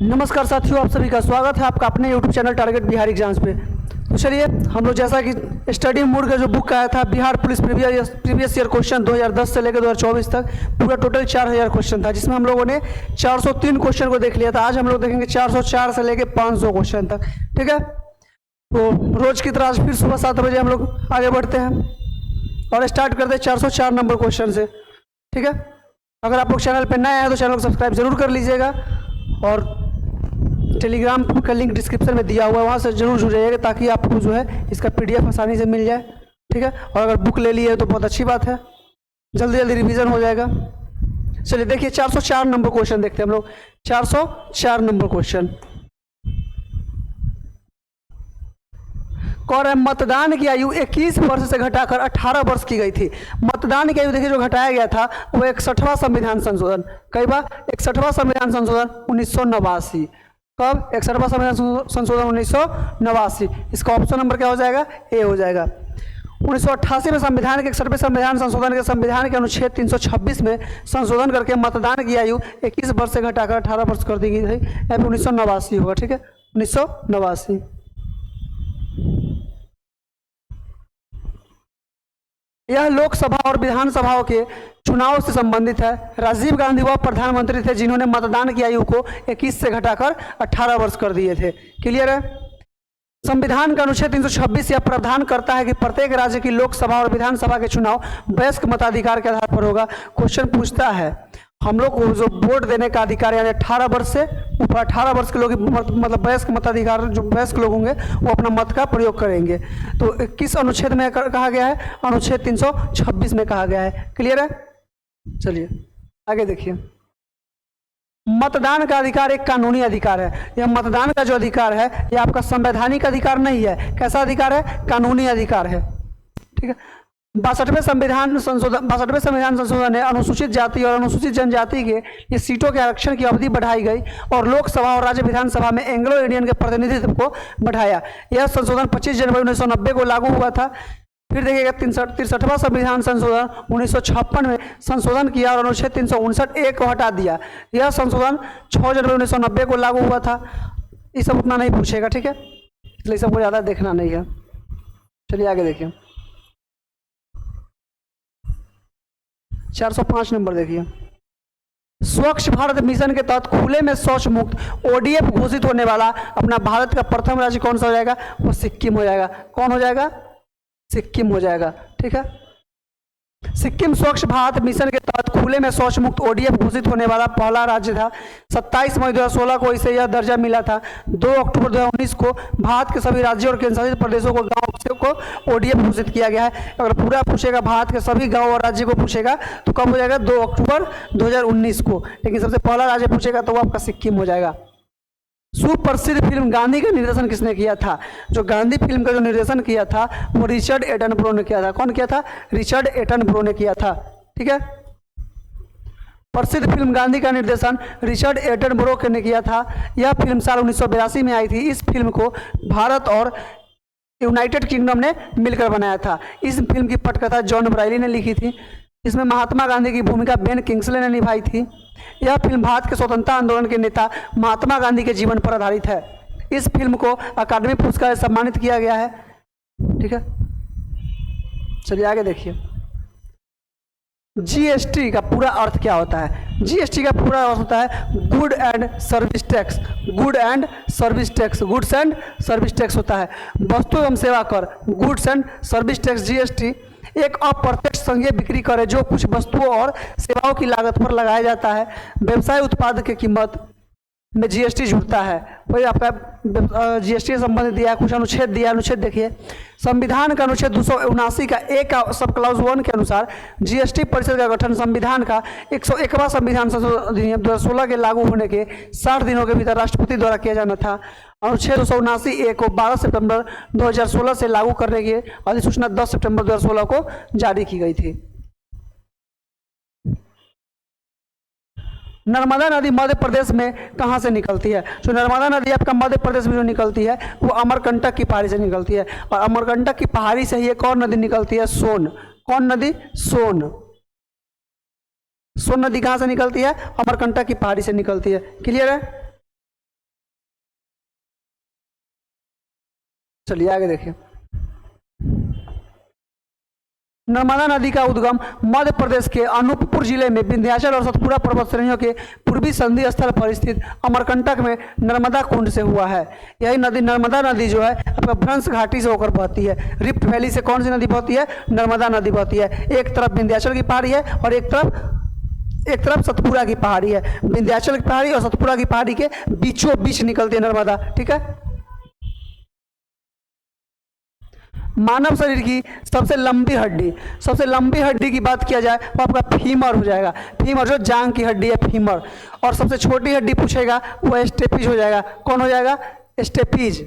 नमस्कार साथियों, आप सभी का स्वागत है आपका अपने YouTube channel target Bihar exams पे। तो चलिए हम लोग जैसा कि स्टडी मूड का जो बुक आया था Bihar police previous year question 2010 से लेकर 2024 तक, पूरा टोटल 4000 क्वेश्चन था, जिसमें हम लोगों ने 403 क्वेश्चन को देख लिया था। आज हम लोग देखेंगे 404 से लेकर 500 क्वेश्चन तक। ठीक है, तो रोज की तरह आज फिर सुबह 7 बजे हम लोग आगे बढ़ते हैं और स्टार्ट करते हैं 404 नंबर क्वेश्चन से। ठीक है, अगर आप लोग चैनल पर नए हैं तो चैनल को सब्सक्राइब जरूर कर लीजिएगा और टेलीग्राम का लिंक डिस्क्रिप्शन में दिया हुआ है, वहाँ से जरूर जुड़िएगा ताकि आपको जो है इसका PDF आसानी से मिल जाए। ठीक है, और अगर बुक ले ली है तो बहुत अच्छी बात है, जल्दी जल्दी रिवीजन हो जाएगा। चलिए देखिए 404 नंबर क्वेश्चन देखते हैं हम लोग। 404 नंबर क्वेश्चन कौन है? मतदान की आयु 21 वर्ष से घटाकर 18 वर्ष की गई थी। मतदान की आयु देखिए जो घटाया गया था वो 61वां संविधान संशोधन, कई बार 61वां संविधान संशोधन 1989। कब? 61वां संविधान संशोधन 1989। इसका ऑप्शन नंबर क्या हो जाएगा? ए हो जाएगा। 1988 में संविधान के 61वें संविधान संशोधन के संविधान के अनुच्छेद 326 में संशोधन करके मतदान की आयु 21 वर्ष से घटाकर 18 वर्ष कर दी गई थी। यहाँ पे 1989 होगा। ठीक है, 1989। यह लोकसभा और विधानसभाओं के चुनाव से संबंधित है। राजीव गांधी वह प्रधानमंत्री थे जिन्होंने मतदान की आयु को 21 से घटाकर 18 वर्ष कर दिए थे। क्लियर है? संविधान का अनुच्छेद 326 यह प्रावधान करता है कि प्रत्येक राज्य की लोकसभा और विधानसभा के चुनाव वयस्क मताधिकार के आधार पर होगा। क्वेश्चन पूछता है हम लोग को जो वोट देने का अधिकार यानी 18 वर्ष से ऊपर 18 वर्ष के लोग मतलब वयस्क मताधिकार जो वयस्क लोग होंगे वो अपना मत का प्रयोग करेंगे। तो किस अनुच्छेद में कहा गया है? अनुच्छेद 326 में कहा गया है। क्लियर है? चलिए आगे देखिए। मतदान का अधिकार एक कानूनी अधिकार है। यह मतदान का जो अधिकार है यह आपका संवैधानिक अधिकार नहीं है। कैसा अधिकार है? कानूनी अधिकार है। ठीक है, 62वें संविधान संशोधन ने अनुसूचित जाति और अनुसूचित जनजाति के ये सीटों के आरक्षण की अवधि बढ़ाई गई और लोकसभा और राज्य विधानसभा में एंग्लो इंडियन के प्रतिनिधित्व को बढ़ाया। यह संशोधन 25 जनवरी 1990 को लागू हुआ था। फिर देखिएगा 63वां संविधान संशोधन 1956 में संशोधन किया और अनुच्छेद 359 को हटा दिया। यह संशोधन 6 जनवरी 1990 को लागू हुआ था। ये सब उतना नहीं पूछेगा। ठीक है, इसलिए सबको ज़्यादा देखना नहीं है। चलिए आगे देखिए 405 नंबर देखिए। स्वच्छ भारत मिशन के तहत खुले में शौच मुक्त ODF घोषित होने वाला अपना भारत का प्रथम राज्य कौन सा हो जाएगा? वो सिक्किम हो जाएगा। कौन हो जाएगा? सिक्किम हो जाएगा। ठीक है, सिक्किम स्वच्छ भारत मिशन के तहत खुले में शौच मुक्त ODF घोषित होने वाला पहला राज्य था। 27 मई 2016 को इसे यह दर्जा मिला था। 2 अक्टूबर 2019 को भारत के सभी राज्यों और केंद्रशासित प्रदेशों को गाँव को ODF घोषित किया गया है। अगर पूरा पूछेगा भारत के सभी गाँव और राज्य को पूछेगा तो कब हो जाएगा? 2 अक्टूबर 2019 को। लेकिन सबसे पहला राज्य पूछेगा तो वो आपका सिक्किम हो जाएगा। सुप्रसिद्ध फिल्म गांधी का निर्देशन किसने किया था? जो गांधी फिल्म का जो निर्देशन किया था वो रिचर्ड एटनबरो ने किया था। कौन किया था? रिचर्ड एटनबरो ने किया था। ठीक है, प्रसिद्ध फिल्म गांधी का निर्देशन रिचर्ड एटनबरो ने किया था। यह फिल्म साल 1982 में आई थी। इस फिल्म को भारत और यूनाइटेड किंगडम ने मिलकर बनाया था। इस फिल्म की पटकथा जॉन ब्राइली ने लिखी थी। इसमें महात्मा गांधी की भूमिका बेन किंग्सले ने निभाई थी। यह फिल्म भारत के स्वतंत्रता आंदोलन के नेता महात्मा गांधी के जीवन पर आधारित है। इस फिल्म को अकादमी पुरस्कार से सम्मानित किया गया है। ठीक है, चलिए आगे देखिए। GST का पूरा अर्थ क्या होता है? GST का पूरा अर्थ होता है good and service tax. Good and service tax, goods and service tax होता है। वस्तु एवं सेवा कर, goods and service tax GST एक अप्रत्यक्ष संघीय बिक्री कर है जो कुछ वस्तुओं और सेवाओं की लागत पर लगाया जाता है। व्यवसाय उत्पाद की कीमत में GST जुड़ता है। वही आपका GST से संबंधित दिया है, कुछ अनुच्छेद दिया। अनुच्छेद देखिए, संविधान का अनुच्छेद 279 का एक सब क्लाउज 1 के अनुसार GST परिषद का गठन संविधान का 101वां संविधान संशोधन अधिनियम 2016 के लागू होने के 60 दिनों के भीतर राष्ट्रपति द्वारा किया जाना था। अनुच्छेद 279A को 12 सितंबर 2016 से लागू करने की अधिसूचना 10 सितंबर 2016 को जारी की गई थी। नर्मदा नदी मध्य प्रदेश में कहाँ से निकलती है? जो नर्मदा नदी आपका मध्य प्रदेश में जो निकलती है वो अमरकंटक की पहाड़ी से निकलती है और अमरकंटक की पहाड़ी से ही एक और नदी निकलती है, सोन। कौन नदी? सोन। सोन नदी कहाँ से निकलती है? अमरकंटक की पहाड़ी से निकलती है। क्लियर है? चलिए आगे देखिए। नर्मदा नदी का उद्गम मध्य प्रदेश के अनूपपुर जिले में विंध्याचल और सतपुरा पर्वत श्रेणियों के पूर्वी संधि स्थल पर स्थित अमरकंटक में नर्मदा कुंड से हुआ है। यही नदी नर्मदा नदी जो है आपका भ्रंश घाटी से होकर बहती है। रिफ्ट वैली से कौन सी नदी बहती है? नर्मदा नदी बहती है। एक तरफ विंध्याचल की पहाड़ी है और एक तरफ सतपुरा की पहाड़ी है। विंध्याचल की पहाड़ी और सतपुरा की पहाड़ी के बीचों बीच निकलती है नर्मदा। ठीक है। मानव शरीर की सबसे लंबी हड्डी की बात किया जाए तो आपका फीमर हो जाएगा। फीमर जो जांग की हड्डी है, फीमर। और सबसे छोटी हड्डी पूछेगा वो स्टेपिज हो जाएगा। कौन हो जाएगा? स्टेपिज।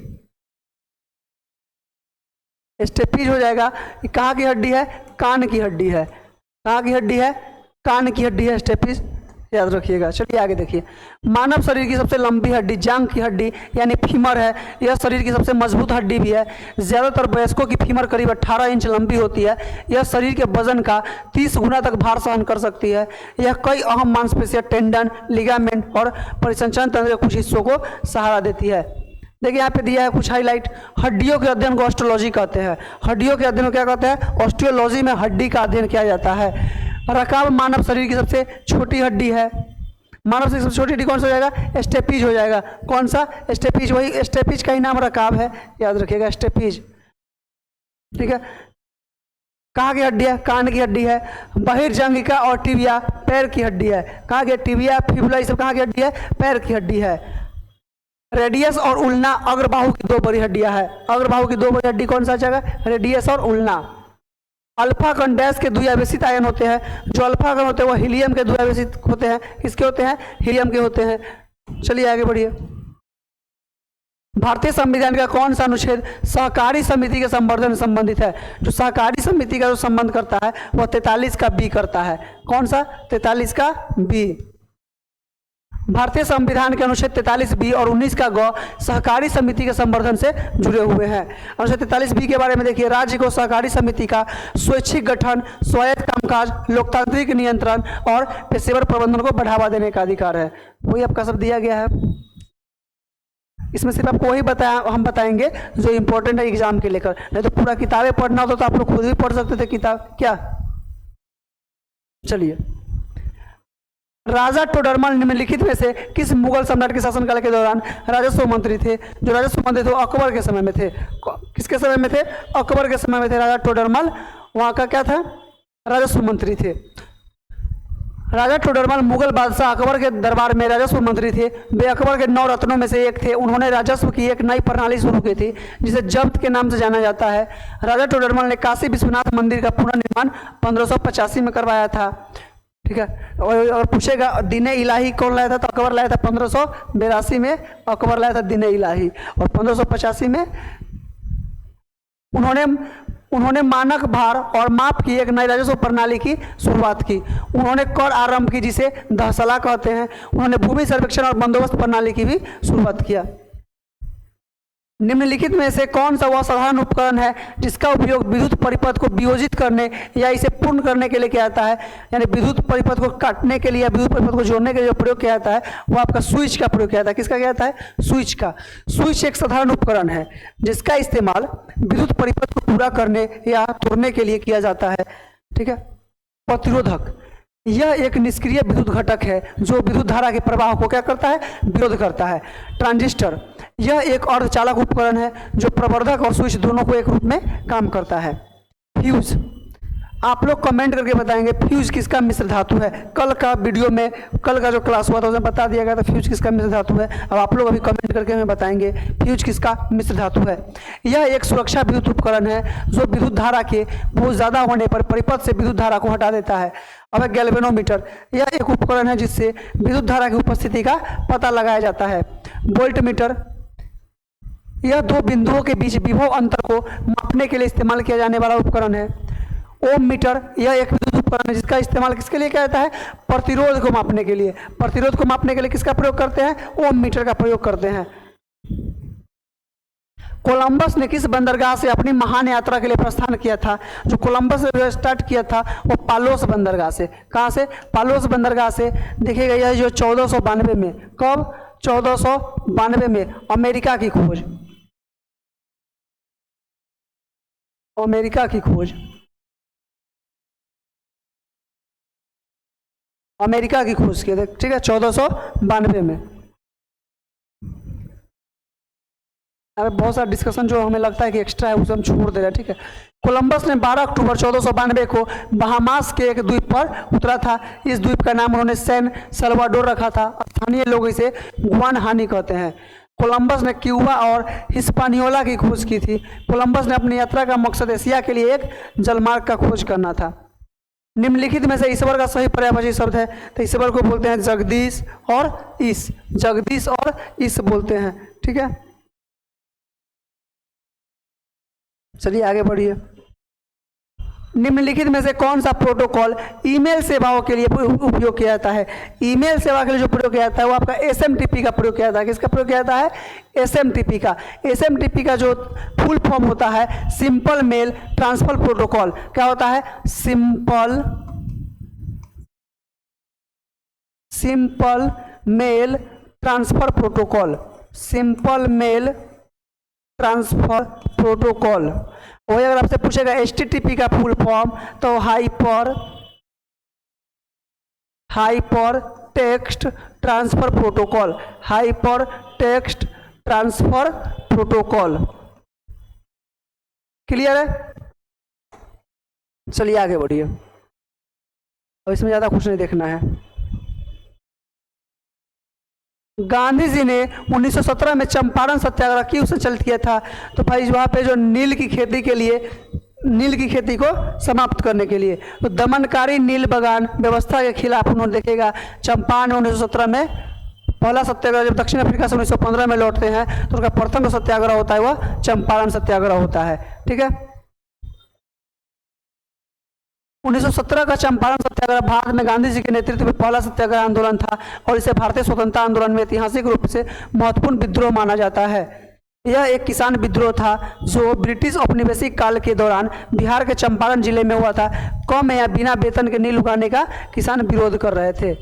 स्टेपिज हो जाएगा। ये कहाँ की हड्डी है? कान की हड्डी है। कहाँ की हड्डी है? कान की हड्डी है स्टेपिज, याद रखिएगा। चलिए आगे देखिए। मानव शरीर की सबसे लंबी हड्डी जांघ की हड्डी यानी फीमर है। यह शरीर की सबसे मजबूत हड्डी भी है। ज़्यादातर वयस्कों की फीमर करीब 18 इंच लंबी होती है। यह शरीर के वजन का 30 गुना तक भार सहन कर सकती है। यह कई अहम मांसपेशियां, टेंडन, लिगामेंट और परिसंचरण तंत्र के कुछ हिस्सों को सहारा देती है। देखिए यहाँ पे दिया है कुछ हाईलाइट। हड्डियों के अध्ययन को ऑस्टियोलॉजी कहते हैं। हड्डियों के अध्ययन को क्या कहते हैं? ऑस्टियोलॉजी में हड्डी का अध्ययन किया जाता है। रकाब मानव शरीर की सबसे छोटी हड्डी है। मानव शरीर की सबसे छोटी हड्डी कौन सा हो जाएगा? स्टेपिज हो जाएगा। कौन सा? स्टेपिज। वही स्टेपिज का ही नाम रकाब है, याद रखिएगा, स्टेपिज। ठीक है। कहाँ की हड्डी है? कान की हड्डी है। बहिर्जंगिका और टिबिया पैर की हड्डी है। कहाँ की? टिबिया, फिबुला, ये सब कहाँ की हड्डी है? पैर की हड्डी है। रेडियस और उल्ना अग्रबाहु की दो बड़ी हड्डियां हैं। अग्रबाहु की दो बड़ी हड्डी कौन सा जगह? रेडियस और उल्ना। अल्फा कण डैश के द्विआवेशित आयन होते हैं। जो अल्फा कण होते हैं वो हीलियम के द्विआवेशित होते हैं। किसके होते हैं? हीलियम के होते हैं। चलिए आगे बढ़िए। भारतीय संविधान का कौन सा अनुच्छेद सहकारी समिति के संवर्धन से संबंधित है? जो सहकारी समिति का जो संबंध करता है वह 43 का बी करता है। कौन सा? 43 का बी। भारतीय संविधान के अनुच्छेद 43 बी और 19 का ग सहकारी समिति के संवर्धन से जुड़े हुए हैं। अनुच्छेद 43 बी के बारे में देखिए। राज्य को सहकारी समिति का स्वैच्छिक गठन, स्वायत्त कामकाज, लोकतांत्रिक नियंत्रण और पेशेवर प्रबंधन को बढ़ावा देने का अधिकार है। वही आपका सब दिया गया है। इसमें सिर्फ आपको वही हम बताएंगे जो इंपॉर्टेंट है एग्जाम के लेकर। नहीं तो पूरा किताबें पढ़ना होता तो आप लोग खुद भी पढ़ सकते थे किताब। क्या? चलिए। राजा टोडरमल निम्नलिखित में से किस मुगल सम्राट के शासनकाल के दौरान राजस्व मंत्री थे? जो राजस्व मंत्री थे वो अकबर के समय में थे। किसके समय में थे? अकबर के समय में थे। राजा टोडरमल वहाँ का क्या था? राजस्व मंत्री थे। राजा टोडरमल मुगल बादशाह अकबर के दरबार में राजस्व मंत्री थे। वे अकबर के 9 रत्नों में से एक थे। उन्होंने राजस्व की एक नई प्रणाली शुरू की थी जिसे जब्त के नाम से जाना जाता है। राजा टोडरमल ने काशी विश्वनाथ मंदिर का पुनर्निर्माण 1585 में करवाया था। ठीक है। और पूछेगा दीन इलाही कौन लाया था? तो अकबर लाया था 1582 में। अकबर लाया था दीन इलाही। और 1585 में उन्होंने मानक भार और माप की एक नई राजस्व प्रणाली की शुरुआत की। उन्होंने कर आरंभ की जिसे दहसला कहते हैं। उन्होंने भूमि सर्वेक्षण और बंदोबस्त प्रणाली की भी शुरुआत किया। निम्नलिखित में से कौन सा वह साधारण उपकरण है जिसका उपयोग विद्युत परिपथ को वियोजित करने या इसे पूर्ण करने के लिए किया जाता है? यानी विद्युत परिपथ को काटने के लिए या विद्युत परिपथ को जोड़ने के लिए प्रयोग किया जाता है वो आपका स्विच का प्रयोग किया जाता है। किसका किया जाता है? स्विच का। स्विच एक साधारण उपकरण है जिसका इस्तेमाल विद्युत परिपथ को पूरा करने या तोड़ने के लिए किया जाता है। ठीक है। प्रतिरोधक, यह एक निष्क्रिय विद्युत घटक है जो विद्युत धारा के प्रवाह को क्या करता है? विरोध करता है। ट्रांजिस्टर, यह एक अर्धचालक उपकरण है जो प्रवर्धक और स्विच दोनों को एक रूप में काम करता है। फ्यूज, आप लोग कमेंट करके बताएंगे फ्यूज किसका मिश्र धातु है। कल का वीडियो में, कल का जो क्लास हुआ था उसमें बता दिया गया था फ्यूज किसका मिश्र धातु है। अब आप लोग अभी कमेंट करके हमें बताएंगे फ्यूज किसका मिश्र धातु है। यह एक सुरक्षा विद्युत उपकरण है जो विद्युत धारा के बहुत ज़्यादा होने पर परिपथ से विद्युत धारा को हटा देता है। अब गैल्वेनोमीटर, यह एक उपकरण है जिससे विद्युत धारा की उपस्थिति का पता लगाया जाता है। वोल्टमीटर, यह दो बिंदुओं के बीच विभव अंतर को मापने के लिए इस्तेमाल किया जाने वाला उपकरण है। ओम मीटर, यह एक विद्युत उपकरण है जिसका इस्तेमाल किसके लिए किया जाता है? प्रतिरोध को मापने के लिए। प्रतिरोध को मापने के लिए किसका प्रयोग करते हैं? ओम मीटर का प्रयोग करते हैं। कोलंबस ने किस बंदरगाह से अपनी महान यात्रा के लिए प्रस्थान किया था? जो कोलंबस ने स्टार्ट किया था वो पालोस बंदरगाह से। कहाँ से? पालोस बंदरगाह से। देखिएगा यह जो 1492 में, कब? 1492 में अमेरिका की खोज। अमेरिका की खोज, अमेरिका की खोज की थी, ठीक है, 1492 में। अब बहुत सारा डिस्कशन जो हमें लगता है कि एक्स्ट्रा है उसे हम छोड़ दे रहे हैं, ठीक है। कोलंबस ने 12 अक्टूबर 1492 को बहामास के एक द्वीप पर उतरा था। इस द्वीप का नाम उन्होंने सैन सल्वाडोर रखा था। स्थानीय लोग इसे गुआनहानी कहते हैं। कोलंबस ने क्यूबा और हिस्पानियोला की खोज की थी। कोलंबस ने अपनी यात्रा का मकसद एशिया के लिए एक जलमार्ग का खोज करना था। निम्नलिखित में से ईश्वर का सही पर्यायवाची शब्द है, तो ईश्वर को बोलते हैं जगदीश और ईश, जगदीश और ईश बोलते हैं, ठीक है। चलिए आगे बढ़िए। निम्नलिखित में से कौन सा प्रोटोकॉल ईमेल सेवाओं के लिए उपयोग किया जाता है? ईमेल सेवा के लिए जो प्रयोग किया जाता है वो आपका एसएमटीपी का प्रयोग किया जाता है। किसका प्रयोग किया जाता है? एसएमटीपी का। एसएमटीपी का जो फुल फॉर्म होता है सिंपल मेल ट्रांसफर प्रोटोकॉल। क्या होता है? Simple mail transfer protocol, simple mail transfer protocol. वही अगर आपसे पूछेगा एचटीटीपी का फुल फॉर्म तो hyper text transfer protocol, hyper text transfer protocol. Clear है? चलिए आगे बढ़िए, और इसमें ज्यादा कुछ नहीं देखना है। गांधी जी ने 1917 में चंपारण सत्याग्रह क्यों संचालित किया था? तो भाई वहाँ पे जो नील की खेती के लिए, नील की खेती को समाप्त करने के लिए, तो दमनकारी नील बगान व्यवस्था के खिलाफ उन्होंने देखेगा चंपारण 1917 में पहला सत्याग्रह। जब दक्षिण अफ्रीका से 1915 में लौटते हैं तो उनका प्रथम सत्याग्रह होता है वह चंपारण सत्याग्रह होता है, ठीक है। 1917 का चंपारण सत्याग्रह भारत में गांधी जी के नेतृत्व में पहला सत्याग्रह आंदोलन था और इसे भारतीय स्वतंत्रता आंदोलन में ऐतिहासिक रूप से महत्वपूर्ण विद्रोह माना जाता है। यह एक किसान विद्रोह था जो ब्रिटिश औपनिवेशिक काल के दौरान बिहार के चंपारण जिले में हुआ था। कम या बिना वेतन के नील उगाने का किसान विरोध कर रहे थे।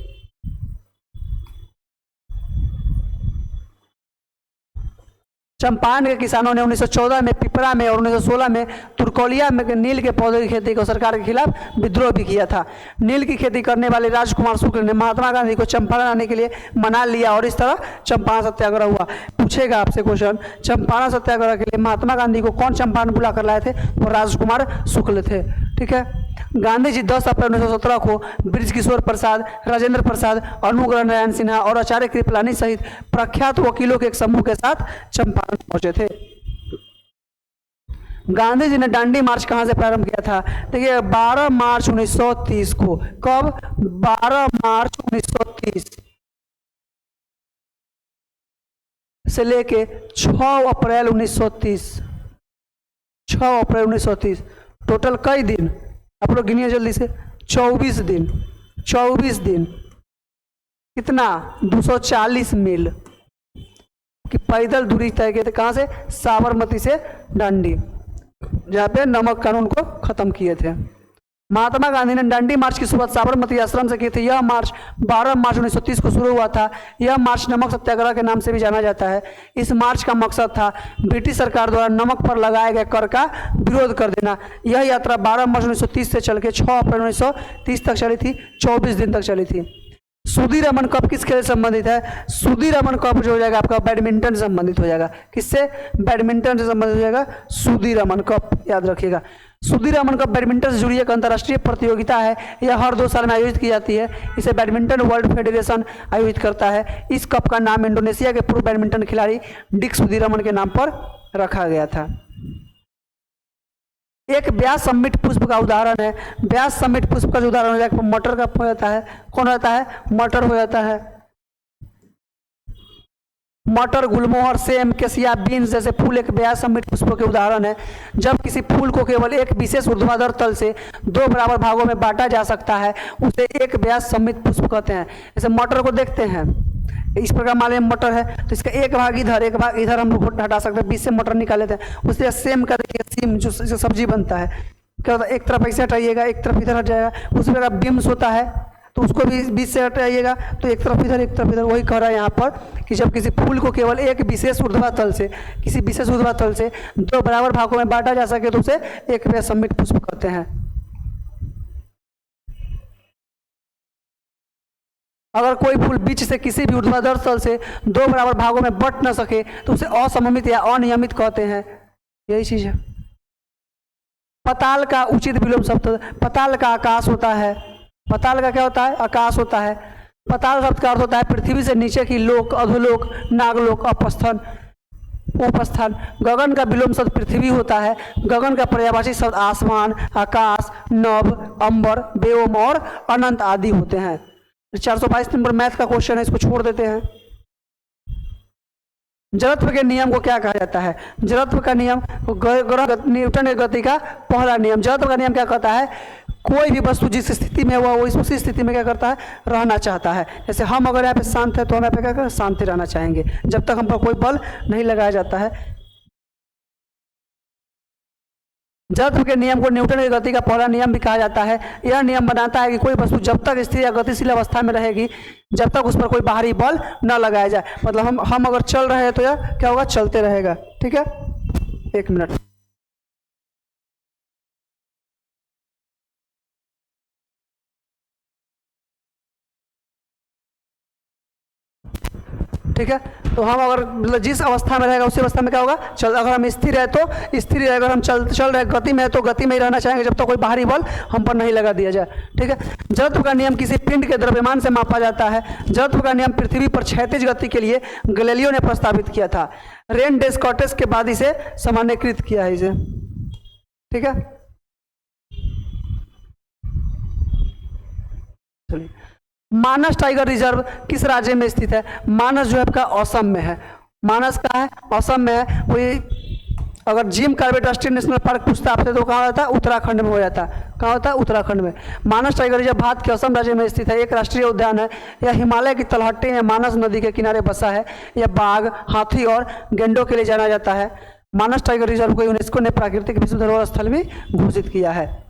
चंपारण के किसानों ने 1914 में पिपरा में और 1916 में तुर्कोलिया में नील के पौधे की खेती को सरकार के खिलाफ विद्रोह भी किया था। नील की खेती करने वाले राजकुमार शुक्ल ने महात्मा गांधी को चंपारण आने के लिए मना लिया और इस तरह चंपारण सत्याग्रह हुआ। पूछेगा आपसे क्वेश्चन, चंपारण सत्याग्रह के लिए महात्मा गांधी को कौन चंपारण बुला कर लाए थे? वो राजकुमार शुक्ल थे, ठीक है। गांधी जी 10 अप्रैल 1917 को बृजकिशोर प्रसाद, राजेंद्र प्रसाद, अनुग्रह नारायण सिन्हा और आचार्य कृपलानी सहित प्रख्यात वकीलों के एक समूह के साथ चंपारण पहुंचे थे। गांधी जी ने दांडी मार्च कहां से प्रारंभ किया था? देखिए 12 मार्च 1930 को। कब? 12 मार्च 1930 से लेके 6 अप्रैल 1930, 6 अप्रैल 1930। टोटल कई दिन आप लोग गिनिए जल्दी से। 24 दिन, 24 दिन। कितना? 240 मील की पैदल दूरी तय किए थे। कहाँ से? साबरमती से दांडी, जहाँ पे नमक कानून को खत्म किए थे। महात्मा गांधी ने दांडी मार्च की शुरुआत साबरमती आश्रम से की थी। यह मार्च 12 मार्च 1930 को शुरू हुआ था। यह मार्च नमक सत्याग्रह के नाम से भी जाना जाता है। इस मार्च का मकसद था ब्रिटिश सरकार द्वारा नमक पर लगाए गए कर का विरोध कर देना। यह यात्रा 12 मार्च 1930 से चल के 6 अप्रैल 1930 तक चली थी, 24 दिन तक चली थी। सुधीर रमन कप किस खेल से संबंधित है? सुधीर रमन कप जो हो जाएगा आपका बैडमिंटन से संबंधित हो जाएगा। किससे? बैडमिंटन से संबंधित हो जाएगा सुधीर रमन कप, याद रखिएगा। सुधीर रमन कप बैडमिंटन से जुड़ी एक अंतर्राष्ट्रीय प्रतियोगिता है। यह हर 2 साल में आयोजित की जाती है। इसे बैडमिंटन वर्ल्ड फेडरेशन आयोजित करता है। इस कप का नाम इंडोनेशिया के पूर्व बैडमिंटन खिलाड़ी डिक सुधीर रमन के नाम पर रखा गया था। एक व्यास समिट पुष्प का उदाहरण है। व्यास समिट पुष्प का जो उदाहरण हो जाएगा मटर का हो जाता है। कौन रहता है? मटर हो जाता है। मटर, गुलमोहर, सेम, केसिया, बीन्स जैसे फूल एक व्यास समिट पुष्पों के उदाहरण है। जब किसी फूल को केवल एक विशेष ऊर्ध्वाधर तल से 2 बराबर भागों में बांटा जा सकता है उसे एक व्यास समित पुष्प कहते हैं। जैसे मटर को देखते हैं, इस प्रकार मान लीजिए मटर है तो इसका एक भाग इधर, एक भाग इधर हम लोग हटा सकते हैं, बीच से मटर निकाल लेते हैं। उसे सेम का देखिए, सीम जो सब्जी बनता है क्या होता है? एक तरफ ऐसे हटाइएगा, एक तरफ इधर हट जाएगा, उसी प्रकार बीन्स होता है। तो उसको भी बीच से हटाइएगा, तो एक तरफ इधर एक तरफ इधर। वही कह रहा है यहाँ पर कि जब किसी फूल को केवल एक विशेष ऊर्ध्वातल से, किसी विशेष ऊर्ध्वातल से दो बराबर भागों में बांटा जा सके तो उसे एक सममित पुष्प कहते हैं। अगर कोई फूल बीच से किसी भी ऊर्ध्वाधर तल से दो बराबर भागों में बंट न सके तो उसे असममित या अनियमित कहते हैं। यही चीज है। पताल का उचित विलोम शब्द, पताल का आकाश होता है। पताल का क्या होता है? आकाश होता है। पताल शब्द का अर्थ होता है पृथ्वी से नीचे की लोक, अधोलोक, नागलोक, अपस्थान, उपस्थान। गगन का विलोम शब्द पृथ्वी होता है। गगन का पर्यायवाची शब्द आसमान, आकाश, नभ, अंबर, व्योम और अनंत आदि होते हैं। 422 नंबर मैथ का क्वेश्चन है, इसको छोड़ देते हैं। जड़त्व के नियम को क्या कहा जाता है? जड़त्व का नियम न्यूटन की गति का पहला नियम। जड़त्व का नियम क्या कहता है? कोई भी वस्तु जिस स्थिति में हुआ वो उसी स्थिति में क्या करता है? रहना चाहता है। जैसे हम अगर यहाँ पे शांत है तो हम यहाँ पे क्या करें? शांति रहना चाहेंगे जब तक हम पर कोई बल नहीं लगाया जाता है। जड़त्व के नियम को न्यूटन की गति का पहला नियम भी कहा जाता है। यह नियम बनाता है कि कोई वस्तु जब तक स्थिर या गतिशील अवस्था में रहेगी, जब तक उस पर कोई बाहरी बल न लगाया जाए। मतलब हम अगर चल रहे हैं तो यह क्या होगा? चलते रहेगा। ठीक है, एक मिनट। ठीक है, तो हम अगर मतलब जिस अवस्था में रहेगा उसी अवस्था में क्या होगा? चल। अगर हम स्थिर है तो स्थिर है, अगर हम चल रहे गति में है तो गति में ही रहना चाहेंगे जब तक कोई बाहरी बल हम पर नहीं लगा दिया जाए। ठीक है, जड़त्व का नियम किसी पिंड के द्रव्यमान से मापा जाता है। जड़त्व का नियम पृथ्वी पर क्षैतिज गति के लिए गैलीलियो ने प्रस्तावित किया था। रेन डेस्कार्टेस के बाद इसे सामान्यकृत किया है इसे। ठीक है, चलिए। मानस टाइगर रिजर्व किस राज्य में स्थित है? मानस जो है आपका असम में है। मानस का है असम में है। वही अगर जिम कॉर्बेट राष्ट्रीय नेशनल पार्क पूछता आपसे तो कहाँ होता है? उत्तराखंड में हो जाता है। कहाँ होता है? उत्तराखंड में। मानस टाइगर रिजर्व भारत के असम राज्य में स्थित है। एक राष्ट्रीय उद्यान है। यह हिमालय की तलहटी में मानस नदी के किनारे बसा है। यह बाघ, हाथी और गेंडों के लिए जाना जाता है। मानस टाइगर रिजर्व को यूनेस्को ने प्राकृतिक विश्व धरोहर स्थल में घोषित किया है।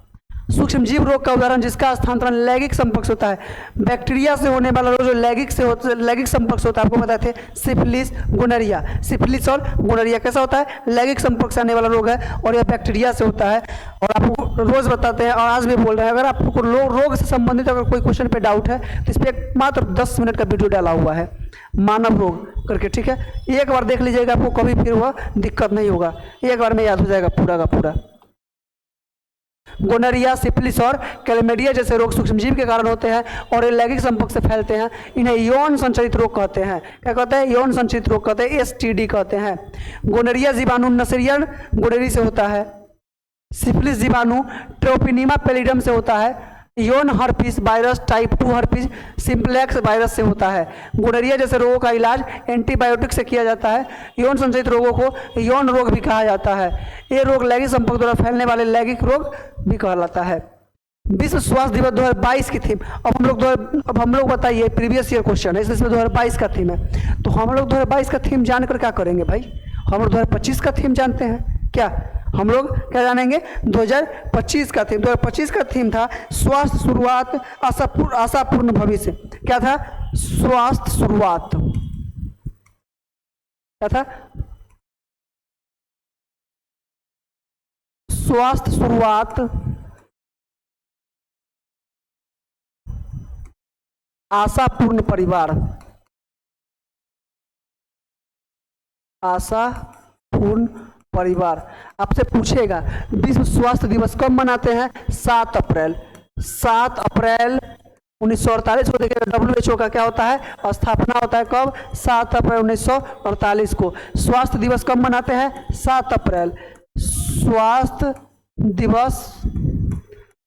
सूक्ष्म जीव रोग का उदाहरण जिसका स्थानांतरण लैंगिक संपर्क से होता है। बैक्टीरिया से होने वाला रोग जो लैंगिक संपर्क से होता है, आपको बताए थे सिफिलिस, गोनरिया। सिफिलिस और गोनरिया कैसा होता है? लैंगिक संपर्क से आने वाला रोग है और यह बैक्टीरिया से होता है। और आपको रोज बताते हैं और आज भी बोल रहे हैं, अगर आपको रोग से संबंधित अगर कोई क्वेश्चन पे डाउट है तो इस पर मात्र 10 मिनट का वीडियो डाला हुआ है, मानव रोग करके। ठीक है, एक बार देख लीजिएगा, आपको कभी फिर वह दिक्कत नहीं होगा, एक बार में याद हो जाएगा पूरा का पूरा। गोनरिया, सिफिलिस और कैलेमेडिया जैसे रोग सूक्ष्मजीव के कारण होते हैं और ये लैंगिक संपर्क से फैलते हैं। इन्हें यौन संचरित रोग कहते हैं। क्या कहते हैं? यौन संचरित रोग कहते हैं, STD कहते हैं। गोनरिया जीवाणु नसरियन गोनरी से होता है। सिफिलिस जीवाणु ट्रोपिनीमा पैलिडम से होता है। यौन herpes virus type 2 herpes simplex virus से होता है। गोनरिया जैसे रोगों का इलाज एंटीबायोटिक से किया जाता है। यौन संचरित रोगों को यौन रोग भी कहा जाता है। ये रोग लैंगिक संपर्क द्वारा फैलने वाले लैंगिक रोग भी कहलाता है। विश्व स्वास्थ्य दिवस 2022 की थीम। अब हम लोग बताइए, प्रीवियस ईयर क्वेश्चन है इसमें 2022 का थीम है, तो हम लोग 2022 का थीम जानकर क्या करेंगे भाई? हम लोग 2025 का थीम जानते हैं क्या? हम लोग क्या जानेंगे? 2025 का थीम। 2025 का थीम था स्वास्थ्य शुरुआत, आशापूर्ण भविष्य। क्या था? स्वास्थ्य शुरुआत। क्या था? स्वास्थ्य शुरुआत, आशापूर्ण परिवार। आशापूर्ण परिवार। आपसे पूछेगा विश्व स्वास्थ्य दिवस कब मनाते हैं? 7 अप्रैल। 7 अप्रैल 1948 को। देखिएगा WHO का क्या होता है? स्थापना होता है कब? 7 अप्रैल 1948 को। स्वास्थ्य दिवस कब मनाते हैं? 7 अप्रैल। स्वास्थ्य दिवस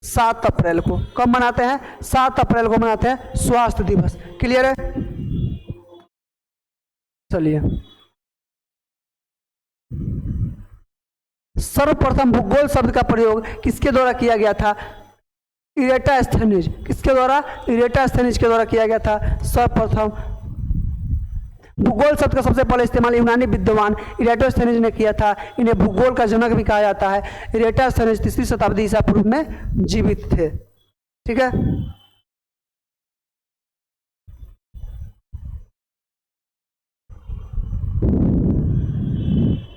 7 अप्रैल को कब मनाते हैं? 7 अप्रैल को मनाते हैं स्वास्थ्य दिवस। क्लियर है? चलिए, सर्वप्रथम भूगोल शब्द का प्रयोग किसके द्वारा किया गया था? इरेटास्थेनीज। किसके द्वारा? इरेटास्थेनीज के द्वारा किया गया था सर्वप्रथम। भूगोल शब्द का सबसे पहले इस्तेमाल यूनानी विद्वान इरेटोस्थेनीज ने किया था। इन्हें भूगोल का जनक भी कहा जाता है। इरेटोस्थेनीज 3वीं शताब्दी ईसा पूर्व में जीवित थे। ठीक है,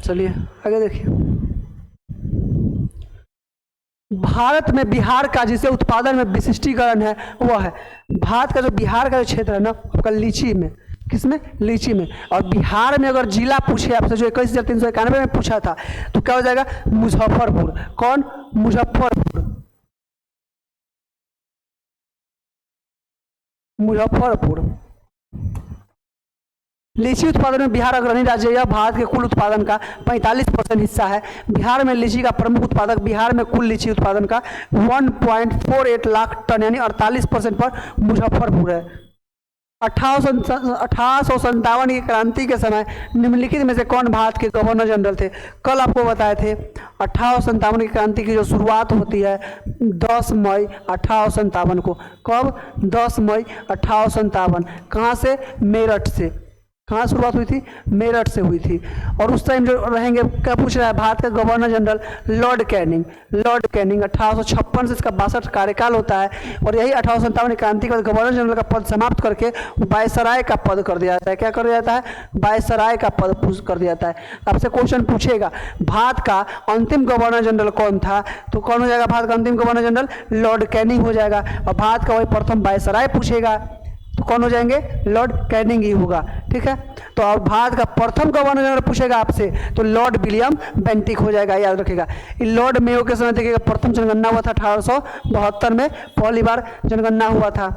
चलिए आगे देखिए। भारत में बिहार का जिसे उत्पादन में विशिष्टीकरण है वह है, भारत का जो बिहार का जो क्षेत्र है ना आपका लीची में, किसमें, लीची में। और बिहार में अगर जिला पूछे आपसे जो 21,391 में पूछा था तो क्या हो जाएगा, मुजफ्फरपुर। कौन, मुजफ्फरपुर, मुजफ्फरपुर। लीची उत्पादन में बिहार अग्रणी राज्य है। यह भारत के कुल उत्पादन का 45% हिस्सा है। बिहार में लीची का प्रमुख उत्पादक, बिहार में कुल लीची उत्पादन का 1.48 लाख टन यानी 48% पर मुजफ्फरपुर है। 1857 की क्रांति के समय निम्नलिखित में से कौन भारत के गवर्नर जनरल थे। कल आपको बताए थे 1857 की क्रांति की जो शुरुआत होती है 10 मई 1857 को। कब, 10 मई 1857। कहाँ से, मेरठ से। कहाँ शुरुआत हुई थी, मेरठ से हुई थी। और उस टाइम जो रहेंगे, क्या पूछ रहा है, भारत का governor general Lord Canning. Lord Canning 1856 से इसका 62 कार्यकाल होता है। और यही 1857 क्रांति के बाद गवर्नर जनरल का पद समाप्त करके वायसराय का पद कर दिया जाता है। क्या कर दिया जाता है, वायसराय का पद कर दिया जाता है। आपसे क्वेश्चन पूछेगा भारत का अंतिम गवर्नर जनरल कौन था, तो कौन हो जाएगा भारत का अंतिम गवर्नर जनरल, लॉर्ड कैनिंग हो जाएगा। और भारत का वही प्रथम वायसराय पूछेगा तो कौन हो जाएंगे, लॉर्ड कैनिंग ही होगा। ठीक है, तो अब भारत का प्रथम गवर्नर जनरल पूछेगा आपसे तो लॉर्ड विलियम बेंटिक हो जाएगा, याद रखिएगा। लॉर्ड मेयो के समय देखिएगा प्रथम जनगणना हुआ था 1872 में, पहली बार जनगणना हुआ था।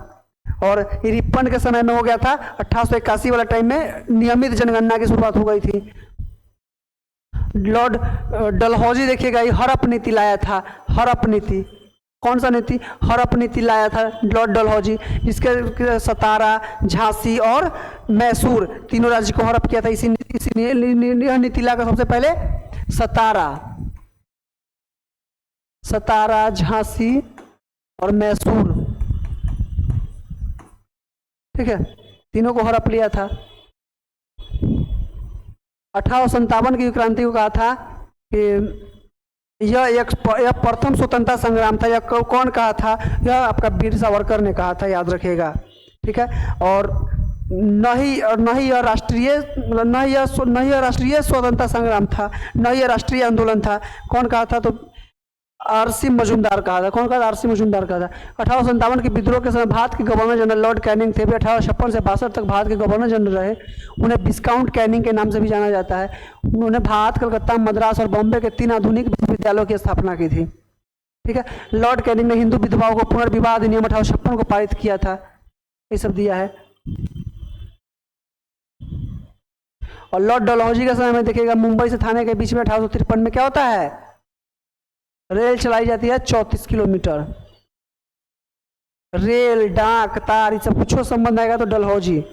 और रिपन के समय में हो गया था 1881 वाला टाइम में नियमित जनगणना की शुरुआत हो गई थी। लॉर्ड डलहौजी देखिएगा ये हड़प नीति लाया था। हड़प नीति, कौन सा नीति, हड़प नीति लाया था लॉर्ड डलहौजी, जिसके सतारा, झांसी और मैसूर तीनों राज्य को हड़प किया था। इसी नीति लाकर सबसे पहले सतारा, झांसी और मैसूर, ठीक है, तीनों को हड़प लिया था। 1857 की क्रांति को कहा था कि यह प्रथम स्वतंत्रता संग्राम था। यह कौन कहा था, यह आपका वीर सावरकर ने कहा था, याद रखिएगा। ठीक है, और न ही यह राष्ट्रीय स्वतंत्रता संग्राम था, न ही राष्ट्रीय आंदोलन था। कौन कहा था, तो आरसी मजूमदार कहा था। कौन कहा था, आरसी मजूमदार कहा था। 1857 के विद्रोह के समय भारत के गवर्नर जनरल लॉर्ड कैनिंग थे। 1856 से 62 तक भारत के गवर्नर जनरल रहे। उन्हें विस्काउंट कैनिंग के नाम से भी जाना जाता है। उन्होंने भारत, कलकत्ता, मद्रास और बॉम्बे के 3 आधुनिक विश्वविद्यालयों की स्थापना की थी। ठीक है, लॉर्ड कैनिंग ने हिंदू विधवाओं को पुनर्विवाह अधिनियम 1856 को पारित किया था। ये सब दिया है। और लॉर्ड डलहौजी के समय में देखिएगा मुंबई से थाने के बीच में 1853 में क्या होता है, रेल चलाई जाती है 34 किलोमीटर। रेल, डाक, तार, सब कुछ संबंध आएगा तो डलहौजी।